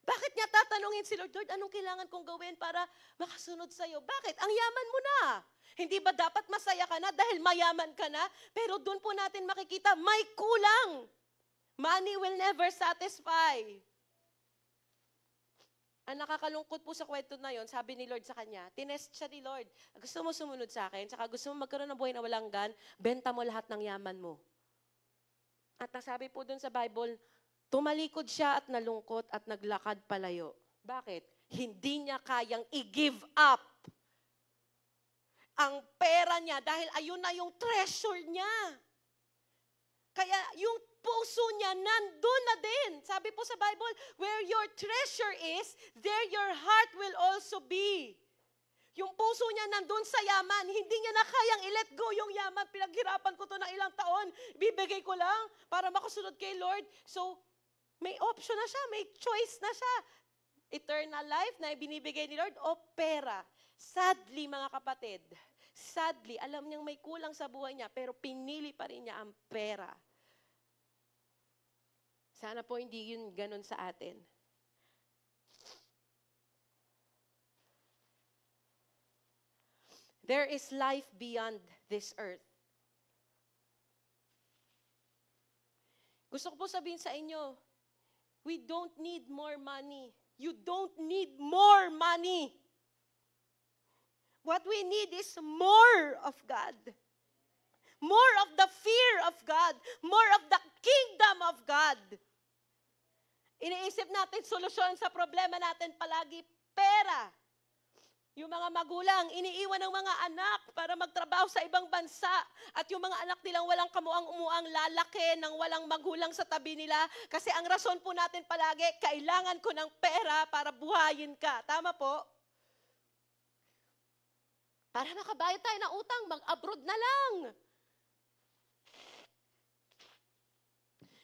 Bakit niya tatanungin si Lord, Lord, anong kailangan kong gawin para makasunod sa iyo? Bakit? Ang yaman mo na. Hindi ba dapat masaya ka na dahil mayaman ka na? Pero doon po natin makikita, may kulang. Money will never satisfy. Ang nakakalungkot po sa kwento na yon, sabi ni Lord sa kanya, tinest siya ni Lord. Gusto mo sumunod sa akin, saka gusto mo magkaroon ng buhay na walang hanggan, benta mo lahat ng yaman mo. At nasabi po doon sa Bible, tumalikod siya at nalungkot at naglakad palayo. Bakit? Hindi niya kayang i-give up ang pera niya dahil ayun na yung treasure niya. Kaya yung puso niya nandun na din. Sabi po sa Bible, where your treasure is, there your heart will also be. Yung puso niya nandun sa yaman. Hindi niya na kayang i-let go yung yaman. Pinaghirapan ko to ng ilang taon. Bibigay ko lang para makasunod kay Lord. So, may option na siya. May choice na siya. Eternal life na binibigay ni Lord o pera. Sadly, mga kapatid, sadly, alam niyang may kulang sa buhay niya, pero pinili pa rin niya ang pera. Sana po hindi yun ganun sa atin. There is life beyond this earth. Gusto ko po sabihin sa inyo, we don't need more money. You don't need more money. What we need is more of God. More of the fear of God. More of the kingdom of God. Iniisip natin solusyon sa problema natin palagi, pera. Yung mga magulang, iniiwan ng mga anak para magtrabaho sa ibang bansa. At yung mga anak nilang walang kamuang-umuang lalaki nang walang magulang sa tabi nila. Kasi ang rason po natin palagi, kailangan ko ng pera para buhayin ka. Tama po? Para makabayad tayo ng utang, mag-abroad na lang.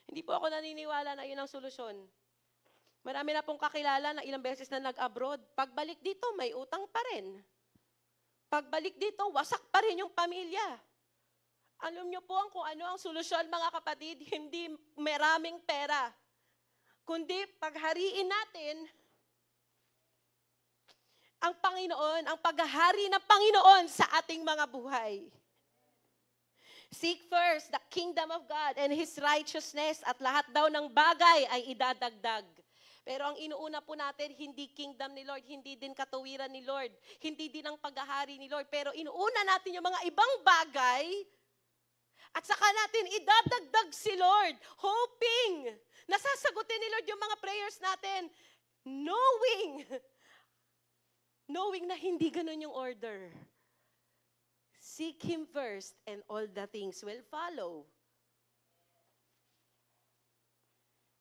Hindi po ako naniniwala na yun ang solusyon. Marami na pong kakilala na ilang beses na nag-abroad. Pagbalik dito, may utang pa rin. Pagbalik dito, wasak pa rin yung pamilya. Alam niyo po kung ano ang solusyon, mga kapatid, hindi maraming pera. Kundi paghariin natin ang Panginoon, ang paghahari ng Panginoon sa ating mga buhay. Seek first the kingdom of God and His righteousness at lahat daw ng bagay ay idadagdag. Pero ang inuuna po natin, hindi kingdom ni Lord, hindi din katuwiran ni Lord, hindi din ang paghahari ni Lord, pero inuuna natin yung mga ibang bagay at saka natin idadagdag si Lord, hoping na sasagutin ni Lord yung mga prayers natin, knowing na hindi ganun yung order. Seek Him first and all the things will follow.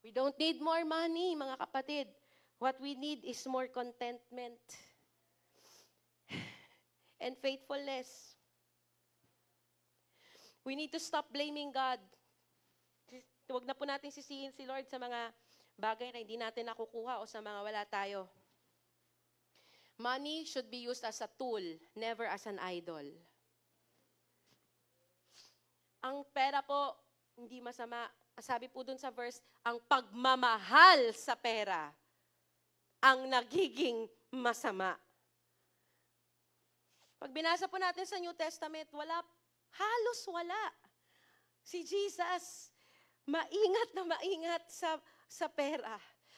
We don't need more money, mga kapatid. What we need is more contentment and faithfulness. We need to stop blaming God. Huwag na po natin sisihin si Lord sa mga bagay na hindi natin nakukuha o sa mga wala tayo. Money should be used as a tool, never as an idol. Ang pera po, hindi masama. Sabi po dun sa verse, ang pagmamahal sa pera ang nagiging masama. Pag binasa po natin sa New Testament, halos wala. Si Jesus, maingat na maingat sa pera.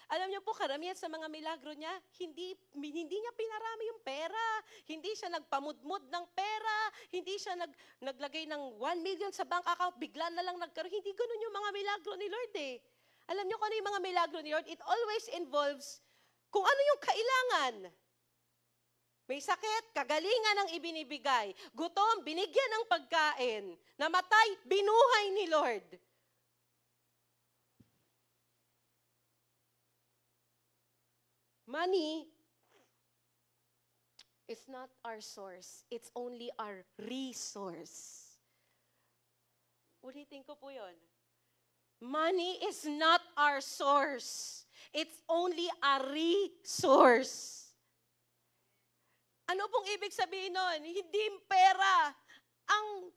Alam niyo po, karamihan sa mga milagro niya, hindi niya pinarami yung pera. Hindi siya nagpamudmud ng pera. Hindi siya naglagay ng 1 million sa bank account. Bigla na lang nagkaroon. Hindi ganun yung mga milagro ni Lord eh. Alam niyo kung ano yung mga milagro ni Lord? It always involves kung ano yung kailangan. May sakit, kagalingan ang ibinibigay. Gutom, binigyan ng pagkain. Namatay, binuhay ni Lord. Money is not our source. It's only our resource. Ulitin ko po yun. Money is not our source. It's only a resource. Ano pong ibig sabihin nun? Hindi pera ang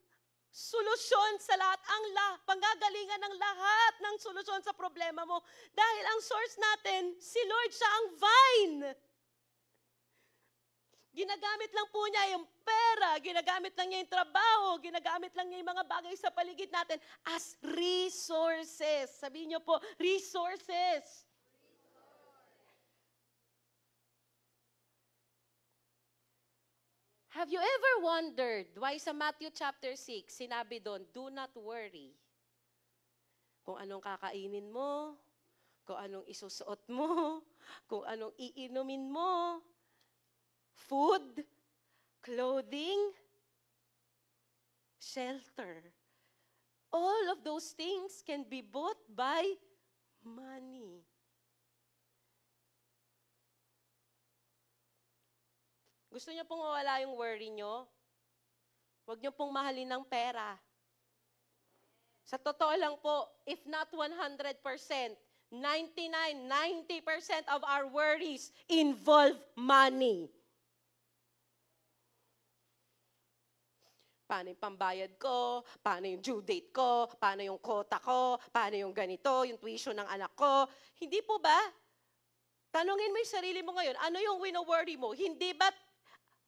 solusyon sa lahat, ang panggagalingan ng lahat ng solusyon sa problema mo. Dahil ang source natin, si Lord, siya ang vine. Ginagamit lang po niya yung pera, ginagamit lang niya yung trabaho, ginagamit lang niya yung mga bagay sa paligid natin as resources. Sabihin niyo po, resources. Have you ever wondered why sa Matthew chapter 6, sinabi doon, do not worry. Kung anong kakainin mo, kung anong isusuot mo, kung anong iinumin mo, food, clothing, shelter. All of those things can be bought by money. Gusto niyo pong mawala yung worry niyo? Huwag niyo pong mahalin ng pera. Sa totoo lang po, if not 100%, 90% of our worries involve money. Paano yung pambayad ko? Paano yung due date ko? Paano yung quota ko? Paano yung ganito? Yung tuition ng anak ko? Hindi po ba? Tanungin mo yung sarili mo ngayon, ano yung wino-worry mo? Hindi ba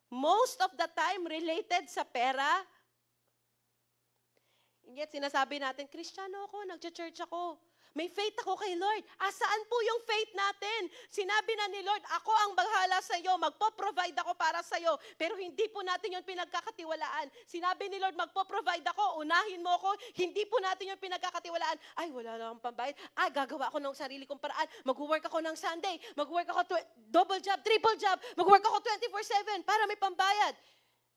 most of the time related sa pera? And yet sinasabi natin, Kristiyano ako, nagcha-church ako. May faith ako kay Lord. Asaan po yung faith natin? Sinabi na ni Lord, ako ang bahala sa iyo, magpo-provide ako para sa iyo. Pero hindi po natin yung pinagkakatiwalaan. Sinabi ni Lord, magpo-provide ako, unahin mo ako. Hindi po natin yung pinagkakatiwalaan. Ay, wala na akong pambayad. Ay, gagawa ako ng sarili kong paraan. Mag-work ako ng Sunday. Mag-work ako double job, triple job. Mag-work ako 24/7 para may pambayad.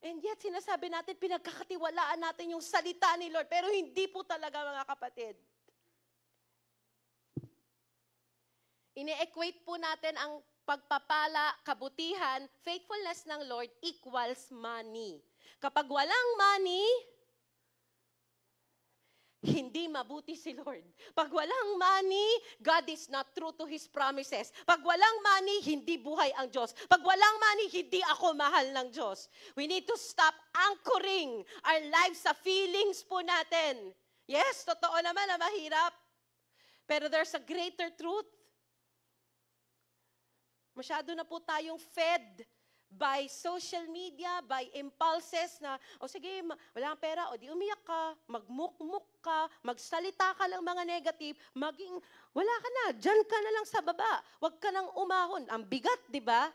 And yet, sinasabi natin, pinagkakatiwalaan natin yung salita ni Lord. Pero hindi po talaga, mga kapatid. Ine-equate po natin ang pagpapala, kabutihan, faithfulness ng Lord equals money. Kapag walang money, hindi mabuti si Lord. Pag walang money, God is not true to His promises. Pag walang money, hindi buhay ang Diyos. Pag walang money, hindi ako mahal ng Diyos. We need to stop anchoring our lives sa feelings po natin. Yes, totoo naman na mahirap. Pero there's a greater truth. Masyado na po tayong fed by social media, by impulses na, sige, wala kang pera, di umiyak ka, magmukmuk ka, magsalita ka lang mga negative, wala ka na, dyan ka na lang sa baba, wag ka nang umahon. Ang bigat, di ba?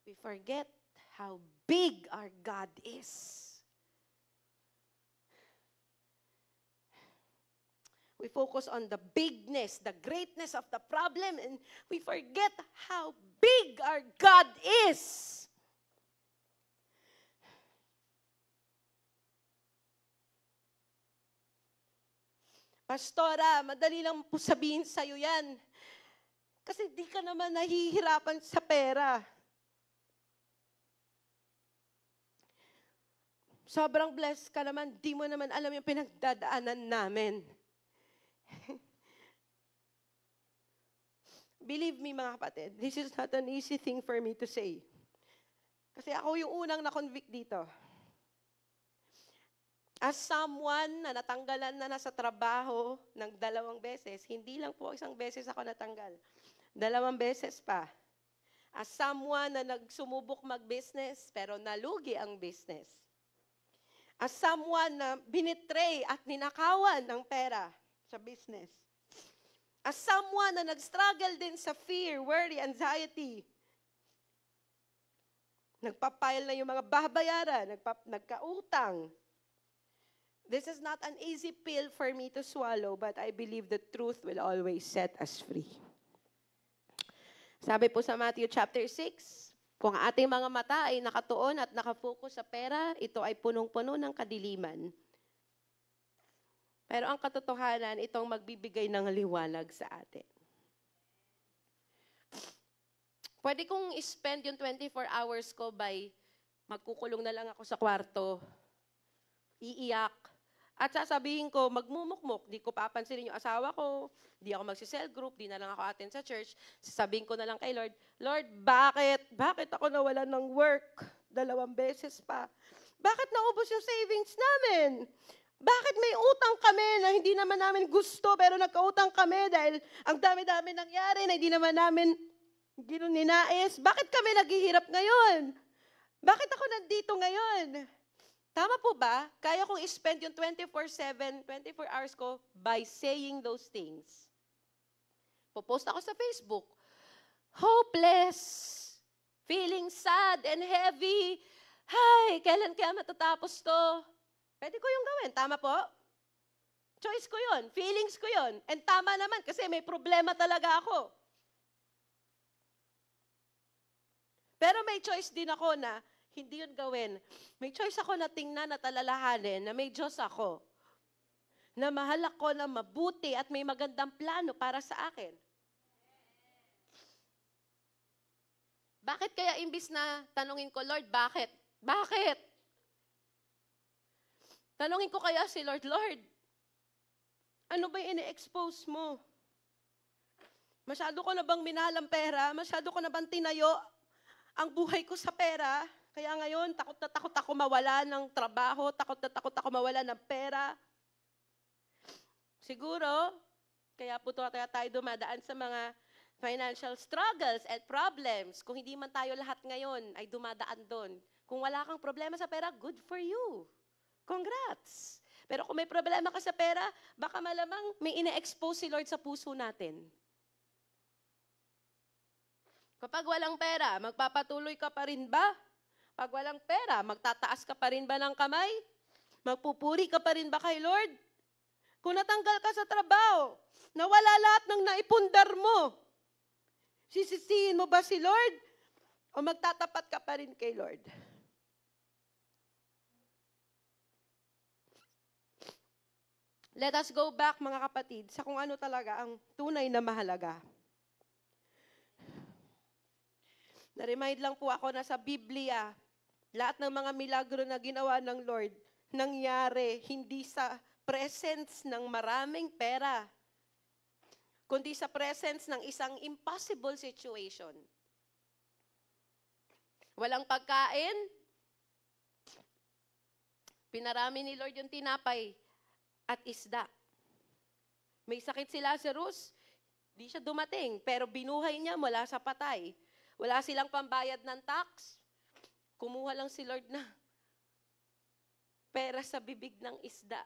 We forget how big our God is. We focus on the bigness, the greatness of the problem, and we forget how big our God is. Pastora, madali lang po sabihin sa'yo yan. Kasi di ka naman nahihirapan sa pera. Sobrang blessed ka naman, di mo naman alam yung pinagdadaanan namin. Believe me, mga kapatid, this is not an easy thing for me to say. Kasi ako yung unang na-convict dito. As someone na natanggalan na nasa trabaho ng 2 beses, hindi lang po 1 beses ako natanggal. 2 beses pa. As someone na nagsumubok mag-business, pero nalugi ang business. As someone na binitray at ninakawan ng pera sa business. As someone na nag-struggle din sa fear, worry, anxiety. Nagpapile na yung mga babayaran, nagkautang. This is not an easy pill for me to swallow, but I believe the truth will always set us free. Sabi po sa Matthew chapter 6, kung ating mga mata ay nakatuon at nakafocus sa pera, ito ay punong-puno ng kadiliman. Pero ang katotohanan, itong magbibigay ng liwanag sa atin. Pwede kong spend yung 24 hours ko by magkukulong na lang ako sa kwarto, iiyak, at sasabihin ko, magmumukmuk, di ko papansinin yung asawa ko, di ako magsi-cell group, di na lang ako attend sa church, sasabihin ko na lang kay Lord, Lord, bakit? Bakit ako nawalan ng work? 2 beses pa. Bakit naubos yung savings namin? Bakit may utang kami na hindi naman namin gusto pero nagkautang kami dahil ang dami-dami nangyari na hindi naman namin ninais? Bakit kami naghihirap ngayon? Bakit ako nandito ngayon? Tama po ba? Kaya kong i-spend yung 24/7, 24 hours ko by saying those things. Popost ako sa Facebook. Hopeless. Feeling sad and heavy. Hay, kailan kaya matatapos to? Pwede ko yung gawin. Tama po? Choice ko yun. Feelings ko yun. And tama naman kasi may problema talaga ako. Pero may choice din ako na hindi yun gawin. May choice ako na tingnan at alalahanin na may Diyos ako. Na mahal ako na mabuti at may magandang plano para sa akin. Bakit kaya imbis na tanungin ko, Lord, bakit? Bakit? Tanungin ko kaya si Lord, Lord, ano ba yung ini-expose mo? Masyado ko na bang minahal ang pera? Masyado ko na bang tinayo ang buhay ko sa pera? Kaya ngayon, takot na takot ako mawala ng trabaho, takot na takot ako mawala ng pera. Siguro, kaya po kaya tayo dumadaan sa mga financial struggles and problems. Kung hindi man tayo lahat ngayon ay dumadaan doon. Kung wala kang problema sa pera, good for you. Congrats! Pero kung may problema ka sa pera, baka malamang may ine-expose si Lord sa puso natin. Kapag walang pera, magpapatuloy ka pa rin ba? Pag walang pera, magtataas ka pa rin ba ng kamay? Magpupuri ka pa rin ba kay Lord? Kung natanggal ka sa trabaho, nawala lahat ng naipundar mo, sisisihin mo ba si Lord? O magtatapat ka pa rin kay Lord? Let us go back, mga kapatid, sa kung ano talaga ang tunay na mahalaga. Na-remind lang po ako na sa Biblia, lahat ng mga milagro na ginawa ng Lord, nangyari hindi sa presence ng maraming pera, kundi sa presence ng isang impossible situation. Walang pagkain, pinarami ni Lord yung tinapay at isda. May sakit si Lazarus, di siya dumating, pero binuhay niya mula sa patay. Wala silang pambayad ng tax. Kumuha lang si Lord na pera sa bibig ng isda.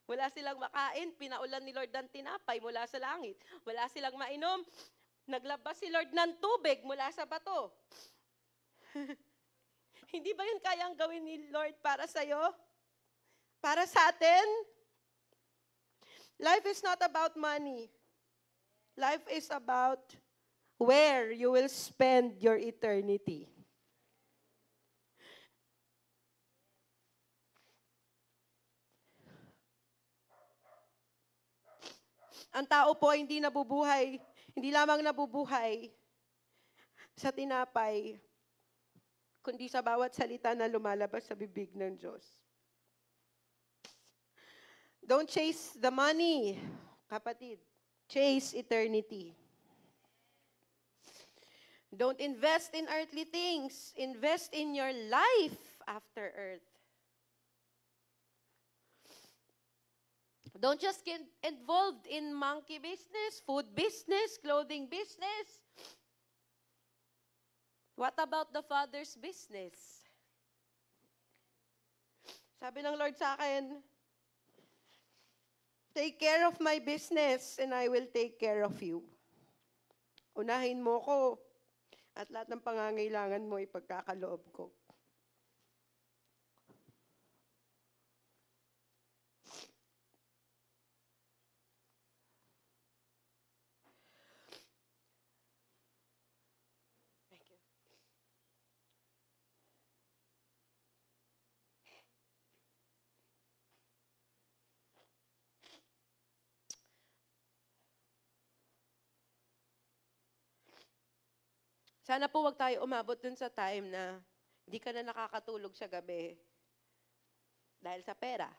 Wala silang makain, pinaulan ni Lord ng tinapay mula sa langit. Wala silang mainom, naglabas si Lord ng tubig mula sa bato. Hindi ba yun kayang gawin ni Lord para sa'yo? Para sa atin? Life is not about money. Life is about where you will spend your eternity. Ang tao po hindi nabubuhay, hindi lamang nabubuhay sa tinapay, kundi sa bawat salita na lumalabas sa bibig ng Diyos. Don't chase the money, kapatid. Chase eternity. Don't invest in earthly things. Invest in your life after earth. Don't just get involved in monkey business, food business, clothing business. What about the Father's business? Sabi ng Lord sa akin, take care of my business and I will take care of you. Unahin mo ko at lahat ng pangangailangan mo ipagkakaloob ko. Thank you. Sana po wag tayo umabot dun sa time na hindi ka na nakakatulog sa gabi dahil sa pera.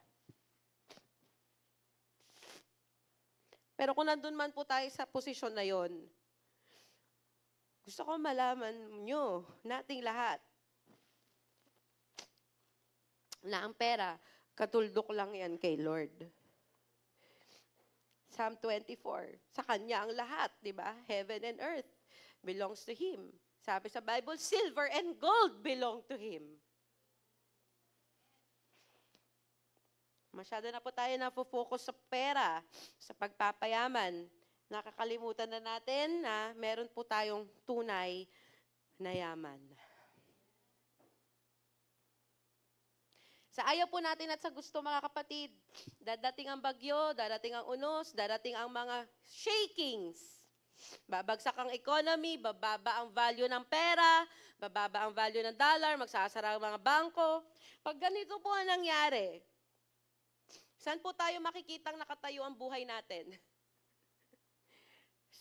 Pero kung nandun man po tayo sa posisyon na yon, gusto ko malaman nyo, nating lahat, na ang pera, katuldok lang yan kay Lord. Psalm 24, sa Kanya ang lahat, di ba? Heaven and earth belongs to Him. Sabi sa Bible, silver and gold belong to Him. Masyado na po tayo na-focus sa pera, sa pagpapayaman. Nakakalimutan na natin na meron po tayong tunay na yaman. Sa ayaw po natin at sa gusto, mga kapatid, dadating ang bagyo, dadating ang unos, dadating ang mga shakings. Babagsak ang economy, bababa ang value ng pera, bababa ang value ng dollar, magsasara ang mga bangko. Pag ganito po ang nangyari, saan po tayo makikitang nakatayo ang buhay natin?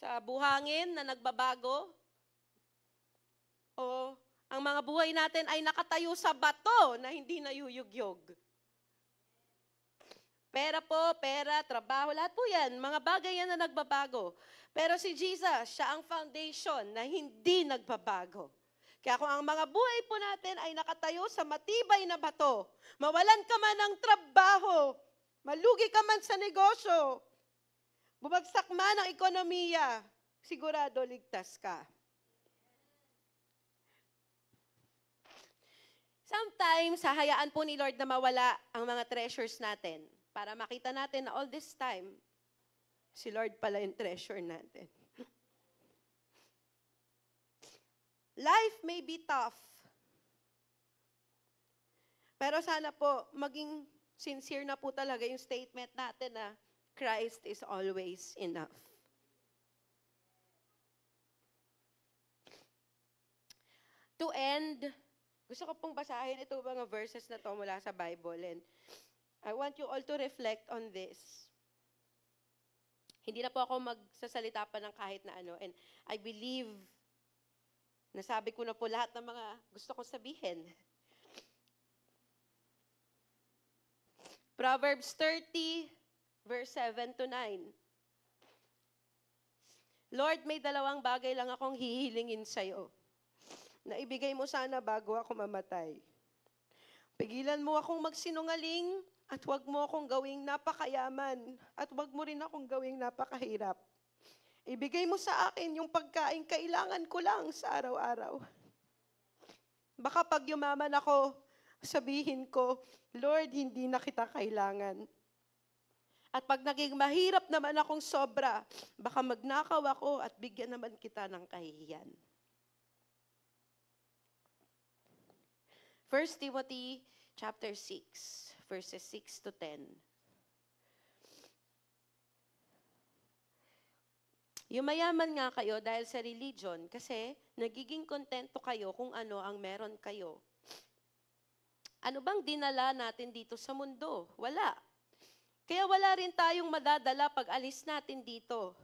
sa buhangin na nagbabago? O ang mga buhay natin ay nakatayo sa bato na hindi nayuyugyog? Pera po, pera, trabaho, lahat po yan. Mga bagay yan na nagbabago. Pero si Jesus, siya ang foundation na hindi nagbabago. Kaya kung ang mga buhay po natin ay nakatayo sa matibay na bato, mawalan ka man ng trabaho, malugi ka man sa negosyo, bumagsak man ang ekonomiya, sigurado ligtas ka. Sometimes, hahayaan po ni Lord na mawala ang mga treasures natin para makita natin na all this time, si Lord pala yung treasure natin. Life may be tough. Pero sana po, maging sincere na po talaga yung statement natin na Christ is always enough. To end, gusto ko pong basahin ito mga verses na to mula sa Bible. And I want you all to reflect on this. Hindi na po ako magsasalita pa ng kahit na ano. And I believe, nasabi ko na po lahat ng mga gusto kong sabihin. Proverbs 30, verse 7 to 9. Lord, may dalawang bagay lang akong hihilingin sa'yo. Na ibigay mo sana bago ako mamatay. Pigilan mo akong magsinungaling at huwag mo akong gawing napakayaman at huwag mo rin akong gawing napakahirap. Ibigay mo sa akin yung pagkain kailangan ko lang sa araw-araw. Baka pag yumaman ako, sabihin ko, Lord, hindi na kita kailangan. At pag naging mahirap naman akong sobra, baka magnakaw ako at bigyan naman kita ng kahihiyan. 1 Timothy chapter 6, verses 6 to 10. Yumayaman nga kayo dahil sa religion kasi nagiging kontento kayo kung ano ang meron kayo. Ano bang dinala natin dito sa mundo? Wala. Kaya wala rin tayong madadala pag alis natin dito.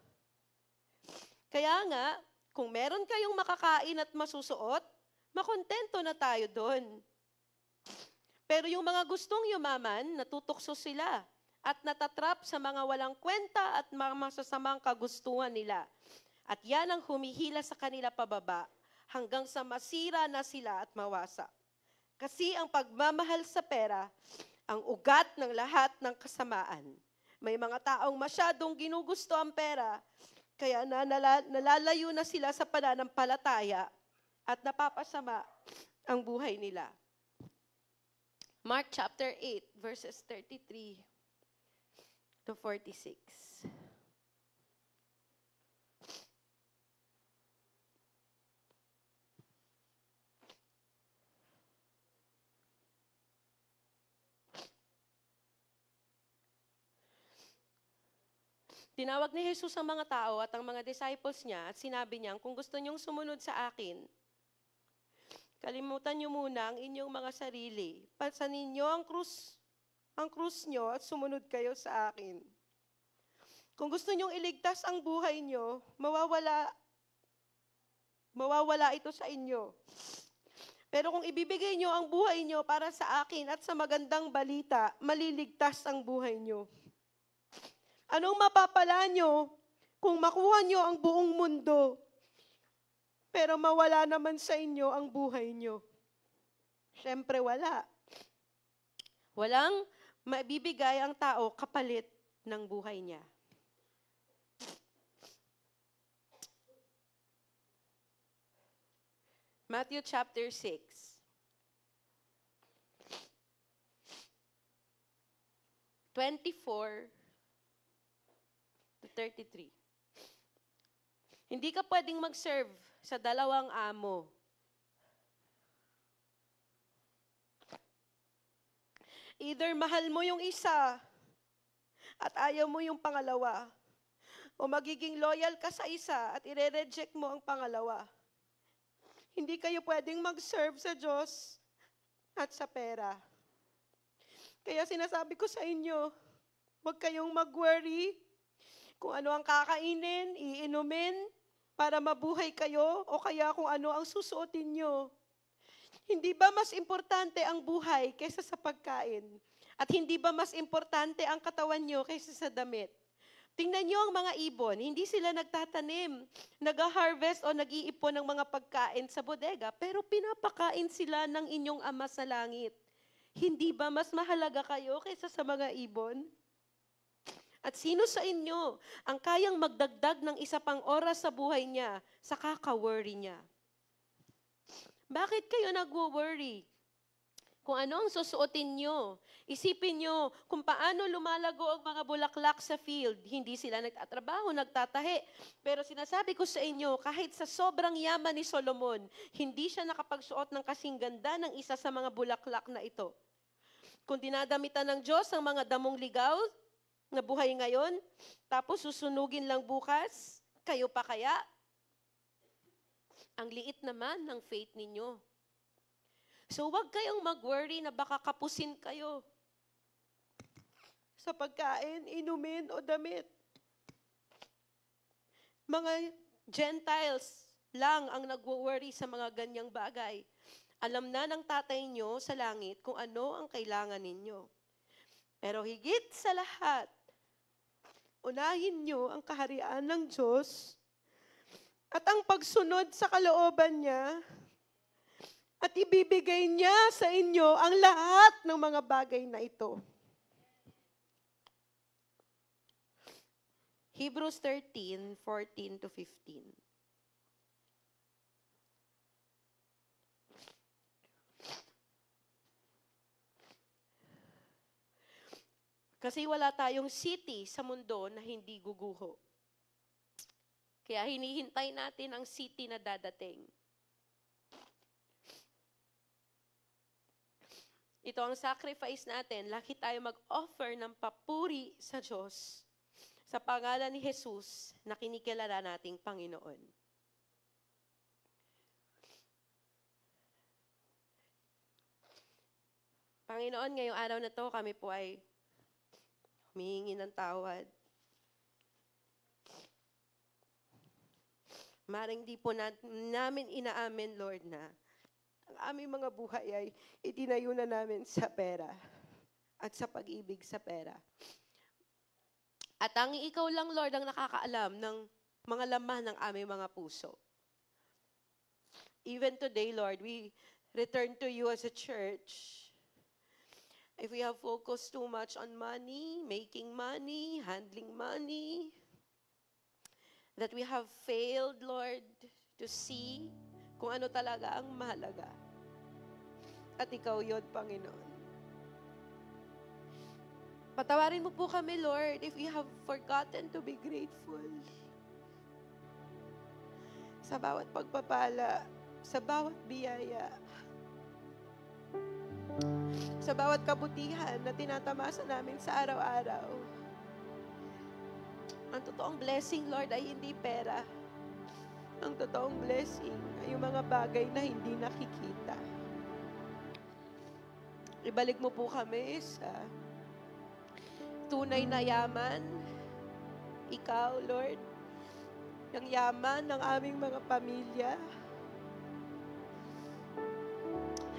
Kaya nga, kung meron kayong makakain at masusuot, makontento na tayo doon. Pero yung mga gustong yumaman, natutokso sila at natatrap sa mga walang kwenta at mga masasamang kagustuhan nila. At yan ang humihila sa kanila pababa hanggang sa masira na sila at mawasa. Kasi ang pagmamahal sa pera, ang ugat ng lahat ng kasamaan. May mga taong masyadong ginugusto ang pera, kaya nalalayo na sila sa pananampalataya at napapasama ang buhay nila. Mark chapter 8, verses 33 to 46. Tinawag ni Jesus ang mga tao at ang mga disciples niya at sinabi niya, kung gusto niyong sumunod sa akin, kalimutan niyo muna ang inyong mga sarili. Pasanin niyo ang krus niyo at sumunod kayo sa akin. Kung gusto niyong iligtas ang buhay niyo, mawawala ito sa inyo. Pero kung ibibigay niyo ang buhay niyo para sa akin at sa magandang balita, maliligtas ang buhay niyo. Anong mapapala niyo kung makuha niyo ang buong mundo, pero mawala naman sa inyo ang buhay niyo? Siyempre wala. Walang maibibigay ang tao kapalit ng buhay niya. Matthew chapter 6. to 33. Hindi ka pwedeng mag-serve sa dalawang amo. Either mahal mo yung isa at ayaw mo yung pangalawa, o magiging loyal ka sa isa at ire-reject mo ang pangalawa. Hindi kayo pwedeng mag-serve sa Diyos at sa pera. Kaya sinasabi ko sa inyo, huwag kayong mag-worry. kung ano ang kakainin, iinumin, para mabuhay kayo, o kaya kung ano ang susuotin nyo. Hindi ba mas importante ang buhay kaysa sa pagkain? At hindi ba mas importante ang katawan nyo kaysa sa damit? Tingnan nyo ang mga ibon, hindi sila nagtatanim, nag-harvest o nag-iipon ng mga pagkain sa bodega, pero pinapakain sila ng inyong Ama sa langit. Hindi ba mas mahalaga kayo kaysa sa mga ibon? At sino sa inyo ang kayang magdagdag ng isa pang oras sa buhay niya sa kaka-worry niya? Bakit kayo nagwo-worry? Kung ano ang susuotin nyo. Isipin nyo kung paano lumalago ang mga bulaklak sa field. Hindi sila nagtatrabaho, nagtatahi. Pero sinasabi ko sa inyo, kahit sa sobrang yaman ni Solomon, hindi siya nakapagsuot ng kasing ganda ng isa sa mga bulaklak na ito. Kung dinadamitan ng Diyos ang mga damong ligaw na buhay ngayon, tapos susunugin lang bukas, kayo pa kaya? Ang liit naman ng faith ninyo. So wag kayong mag-worry na baka kapusin kayo sa pagkain, inumin o damit. Mga Gentiles lang ang nag-worry sa mga ganyang bagay. Alam na ng tatay nyo sa langit kung ano ang kailangan ninyo. Pero higit sa lahat, unahin nyo ang kaharian ng Diyos at ang pagsunod sa kalooban niya at ibibigay niya sa inyo ang lahat ng mga bagay na ito. Hebrews 13:14-15. Kasi wala tayong city sa mundo na hindi guguho. Kaya hinihintay natin ang city na dadating. Ito ang sacrifice natin. Lagi tayo mag-offer ng papuri sa Diyos sa pangalan ni Jesus na kinikilala nating Panginoon. Panginoon, ngayong araw na to, kami po ay humihingi ng tawad. Maring di po namin inaamin, Lord, na ang aming mga buhay ay itinayo na namin sa pera at sa pag-ibig sa pera. At ang ikaw lang, Lord, ang nakakaalam ng mga laman ng aming mga puso. Even today, Lord, we return to you as a church. If we have focused too much on money, making money, handling money, that we have failed, Lord, to see kung ano talaga ang mahalaga. At ikaw yun, Panginoon. Patawarin mo po kami, Lord, if we have forgotten to be grateful. Sa bawat pagpapala, sa bawat biyaya, sa bawat kabutihan na tinatamasa namin sa araw-araw. Ang totoong blessing, Lord, ay hindi pera. Ang totoong blessing ay yung mga bagay na hindi nakikita. Ibalik mo po kami sa tunay na yaman. Ikaw, Lord, yung yaman ng aming mga pamilya.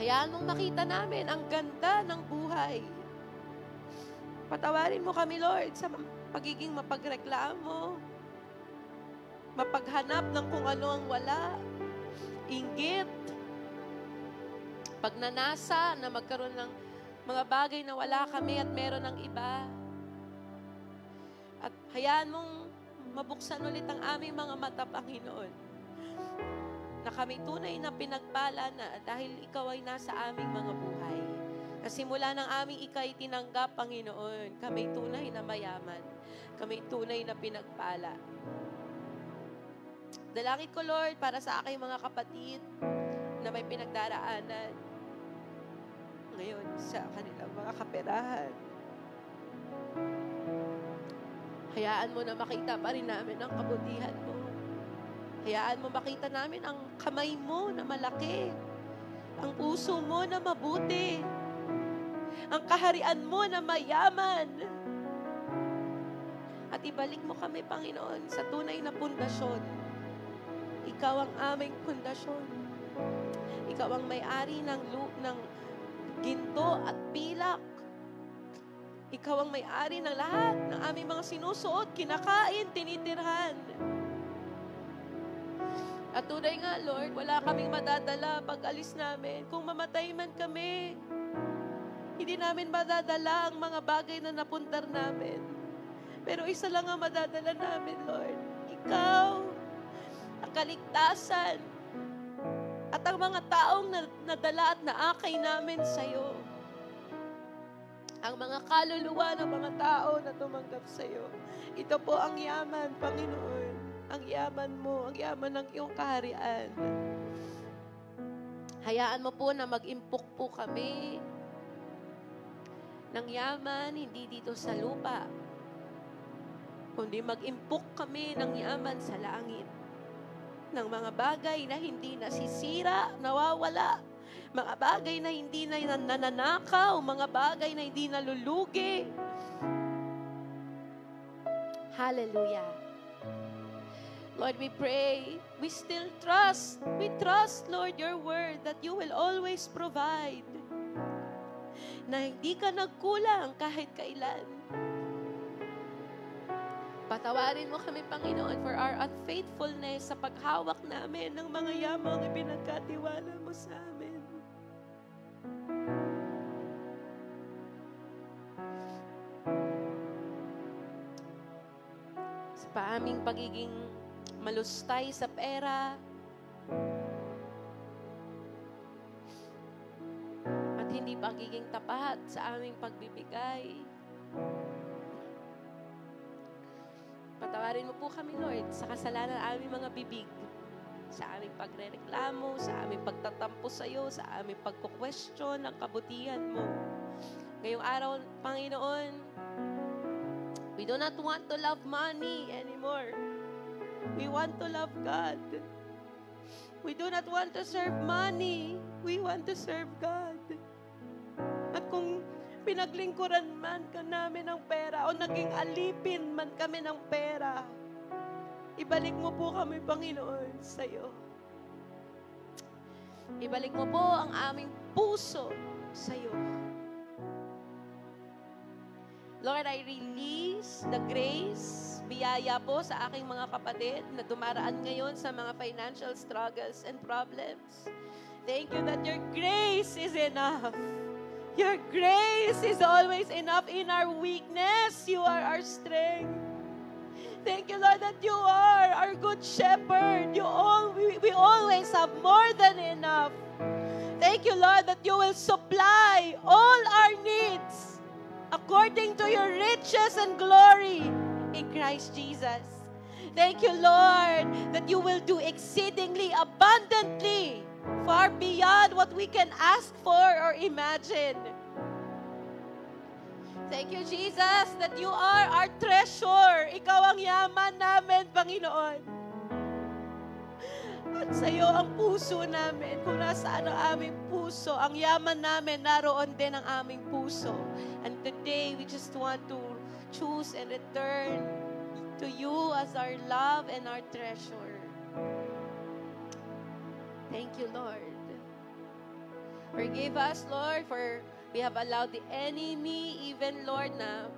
Hayaan mong makita namin ang ganda ng buhay. Patawarin mo kami, Lord, sa pagiging mapagreklamo, mapaghanap ng kung ano ang wala, inggit, pagnanasa na magkaroon ng mga bagay na wala kami at meron ng iba. At hayaan mong mabuksan ulit ang aming mga mata, Panginoon, na kami tunay na pinagpala na dahil ikaw ay nasa aming mga buhay. Na simula ng aming ikay tinanggap, Panginoon, kami tunay na mayaman. Kami tunay na pinagpala. Dalangin ko, Lord, para sa aking mga kapatid na may pinagdaraanan ngayon sa kanilang mga kaperahan. Hayaan mo na makita pa rin namin ang kabutihan mo. Hayaan mo makita namin ang kamay mo na malaki, ang puso mo na mabuti, ang kaharian mo na mayaman. At ibalik mo kami, Panginoon, sa tunay na pundasyon. Ikaw ang aming pundasyon. Ikaw ang may-ari ng ginto at pilak. Ikaw ang may-ari ng lahat ng aming mga sinusuot, kinakain, tinitirhan. At tunay nga, Lord, wala kaming madadala pag alis namin. Kung mamatay man kami, hindi namin madadala ang mga bagay na napuntar namin. Pero isa lang ang madadala namin, Lord. Ikaw, ang kaligtasan, at ang mga taong nadala at naakay namin sa'yo. Ang mga kaluluwa ng mga tao na tumanggap sa'yo. Ito po ang yaman, Panginoon. Ang yaman mo, ang yaman ng iyong kaharian. Hayaan mo po na mag-impok po kami ng yaman, hindi dito sa lupa, kundi mag-impok kami ng yaman sa langit. Ng mga bagay na hindi nasisira, nawawala. Mga bagay na hindi na nananakaw, mga bagay na hindi nalulugi. Hallelujah. Lord, we pray, we still trust. We trust, Lord, your word that you will always provide. Na hindi ka nagkulang kahit kailan. Patawarin mo kami, Panginoon, for our unfaithfulness sa paghawak namin ng mga yamang ipinagkatiwala mo sa amin. Sa paaming pagiging malustay sa pera, at hindi pagiging tapat sa aming pagbibigay. Patawarin mo po kami, Lord, sa kasalanan ng aming mga bibig, sa aming pagrereklamo, sa aming pagtatampo sa iyo, sa aming pagko-question ng kabutihan mo. Ngayong araw, Panginoon, we do not want to love money anymore. We want to love God. We do not want to serve money. We want to serve God. At kung pinaglingkuran man ka namin ng pera o naging alipin man kami ng pera, ibalik mo po kami, Panginoon, sa iyo. Ibalik mo po ang aming puso sa iyo. Lord, I release the grace, biyaya po sa aking mga kapatid na dumaraan ngayon sa mga financial struggles and problems. Thank you that your grace is enough. Your grace is always enough in our weakness. You are our strength. Thank you, Lord, that you are our good shepherd. We always have more than enough. Thank you, Lord, that you will supply all our needs according to your riches and glory in Christ Jesus. Thank you, Lord, that you will do exceedingly abundantly, far beyond what we can ask for or imagine. Thank you, Jesus, that you are our treasure. Ikaw ang yaman namin, Panginoon. At sa iyo ang puso namin. Kung nasaan ang aming puso, ang yaman namin, naroon din ang aming puso. And today, we just want to choose and return to you as our love and our treasure. Thank you, Lord. Forgive us, Lord, for we have allowed the enemy, even, Lord, na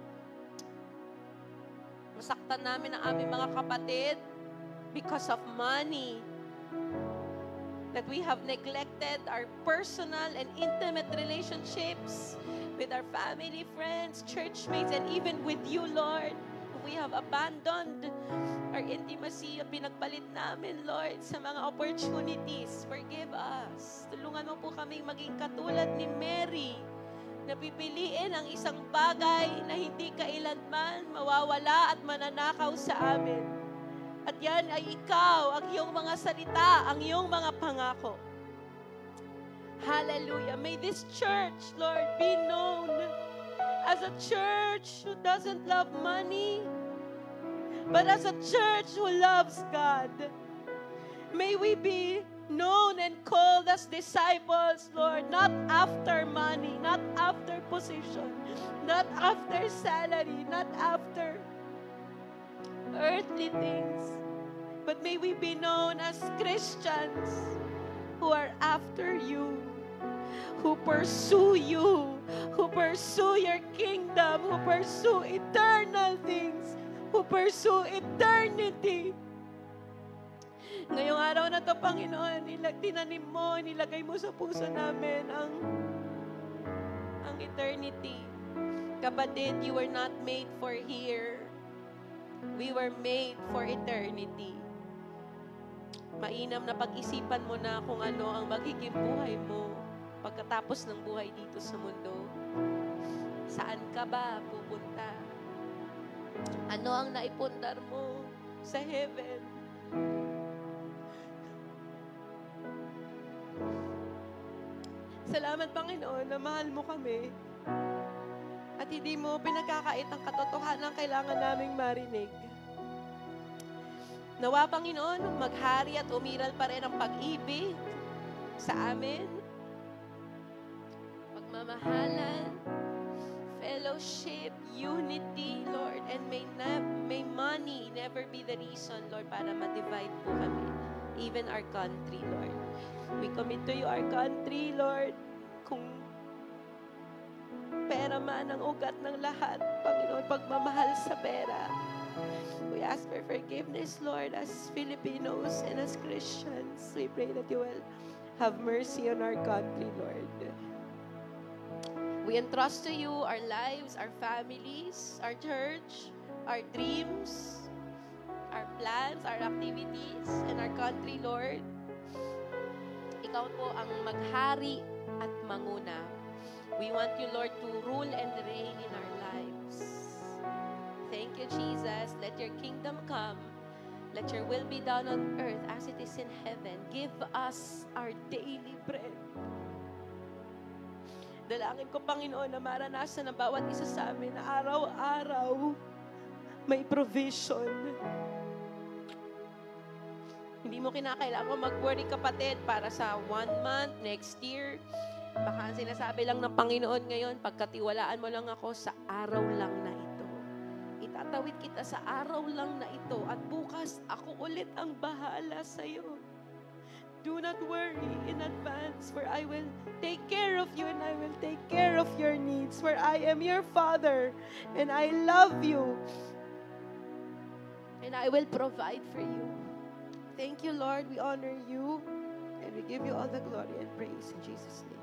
masaktan namin ang aming mga kapatid because of money. That we have neglected our personal and intimate relationships with our family, friends, churchmates, and even with you, Lord. We have abandoned our intimacy, pinagpalit namin, Lord, sa mga opportunities. Forgive us. Tulungan mo po kami maging katulad ni Mary, na pipiliin ang isang bagay na hindi kailanman mawawala at mananakaw sa amin. At yan ay ikaw, ang iyong mga salita, ang iyong mga pangako. Hallelujah. May this church, Lord, be known as a church who doesn't love money, but as a church who loves God. May we be known and called as disciples, Lord, not after money, not after position, not after salary, not after earthly things. But may we be known as Christians who are after you, who pursue you, who pursue your kingdom, who pursue eternal things, who pursue eternity. Ngayong araw na to, Panginoon, tinanim mo, nilagay mo sa puso namin ang eternity. Kapatid, you were not made for here. We were made for eternity. Mainam na pag-isipan mo na kung ano ang magiging buhay mo pagkatapos ng buhay dito sa mundo. Saan ka ba pupunta? Ano ang naipundar mo sa heaven? Salamat, Panginoon, na mahal mo kami at hindi mo pinagkakait ang katotohanan kailangan naming marinig. Nawa, Panginoon, maghari at umiral pa rin ang pag-ibig sa amin, pagmamahalan, fellowship, unity, Lord, and may money never be the reason, Lord, para ma-divide po kami, even our country, Lord. We commit to you our country, Lord. Kung pera man ang ugat ng lahat, Panginoon, pagmamahal sa pera. We ask for forgiveness, Lord, as Filipinos and as Christians. We pray that you will have mercy on our country, Lord. We entrust to you our lives, our families, our church, our dreams, our plans, our activities, and our country, Lord. Ikaw po ang maghari at manguna. We want you, Lord, to rule and reign in our lives. Thank you, Jesus. Let your kingdom come. Let your will be done on earth as it is in heaven. Give us our daily bread. Dalangin ko, Panginoon, na maranasan ng bawat isa sa amin na araw-araw may provision. Hindi mo kinakailangan mag-worry, kapatid, para sa 1 month, next year. Baka ang sinasabi lang ng Panginoon ngayon, pagkatiwalaan mo lang ako sa araw lang na ito. Itatawid kita sa araw lang na ito at bukas ako ulit ang bahala sa iyo. Do not worry in advance, for I will take care of you and I will take care of your needs, for I am your Father and I love you and I will provide for you. Thank you, Lord. We honor you and we give you all the glory and praise in Jesus' name.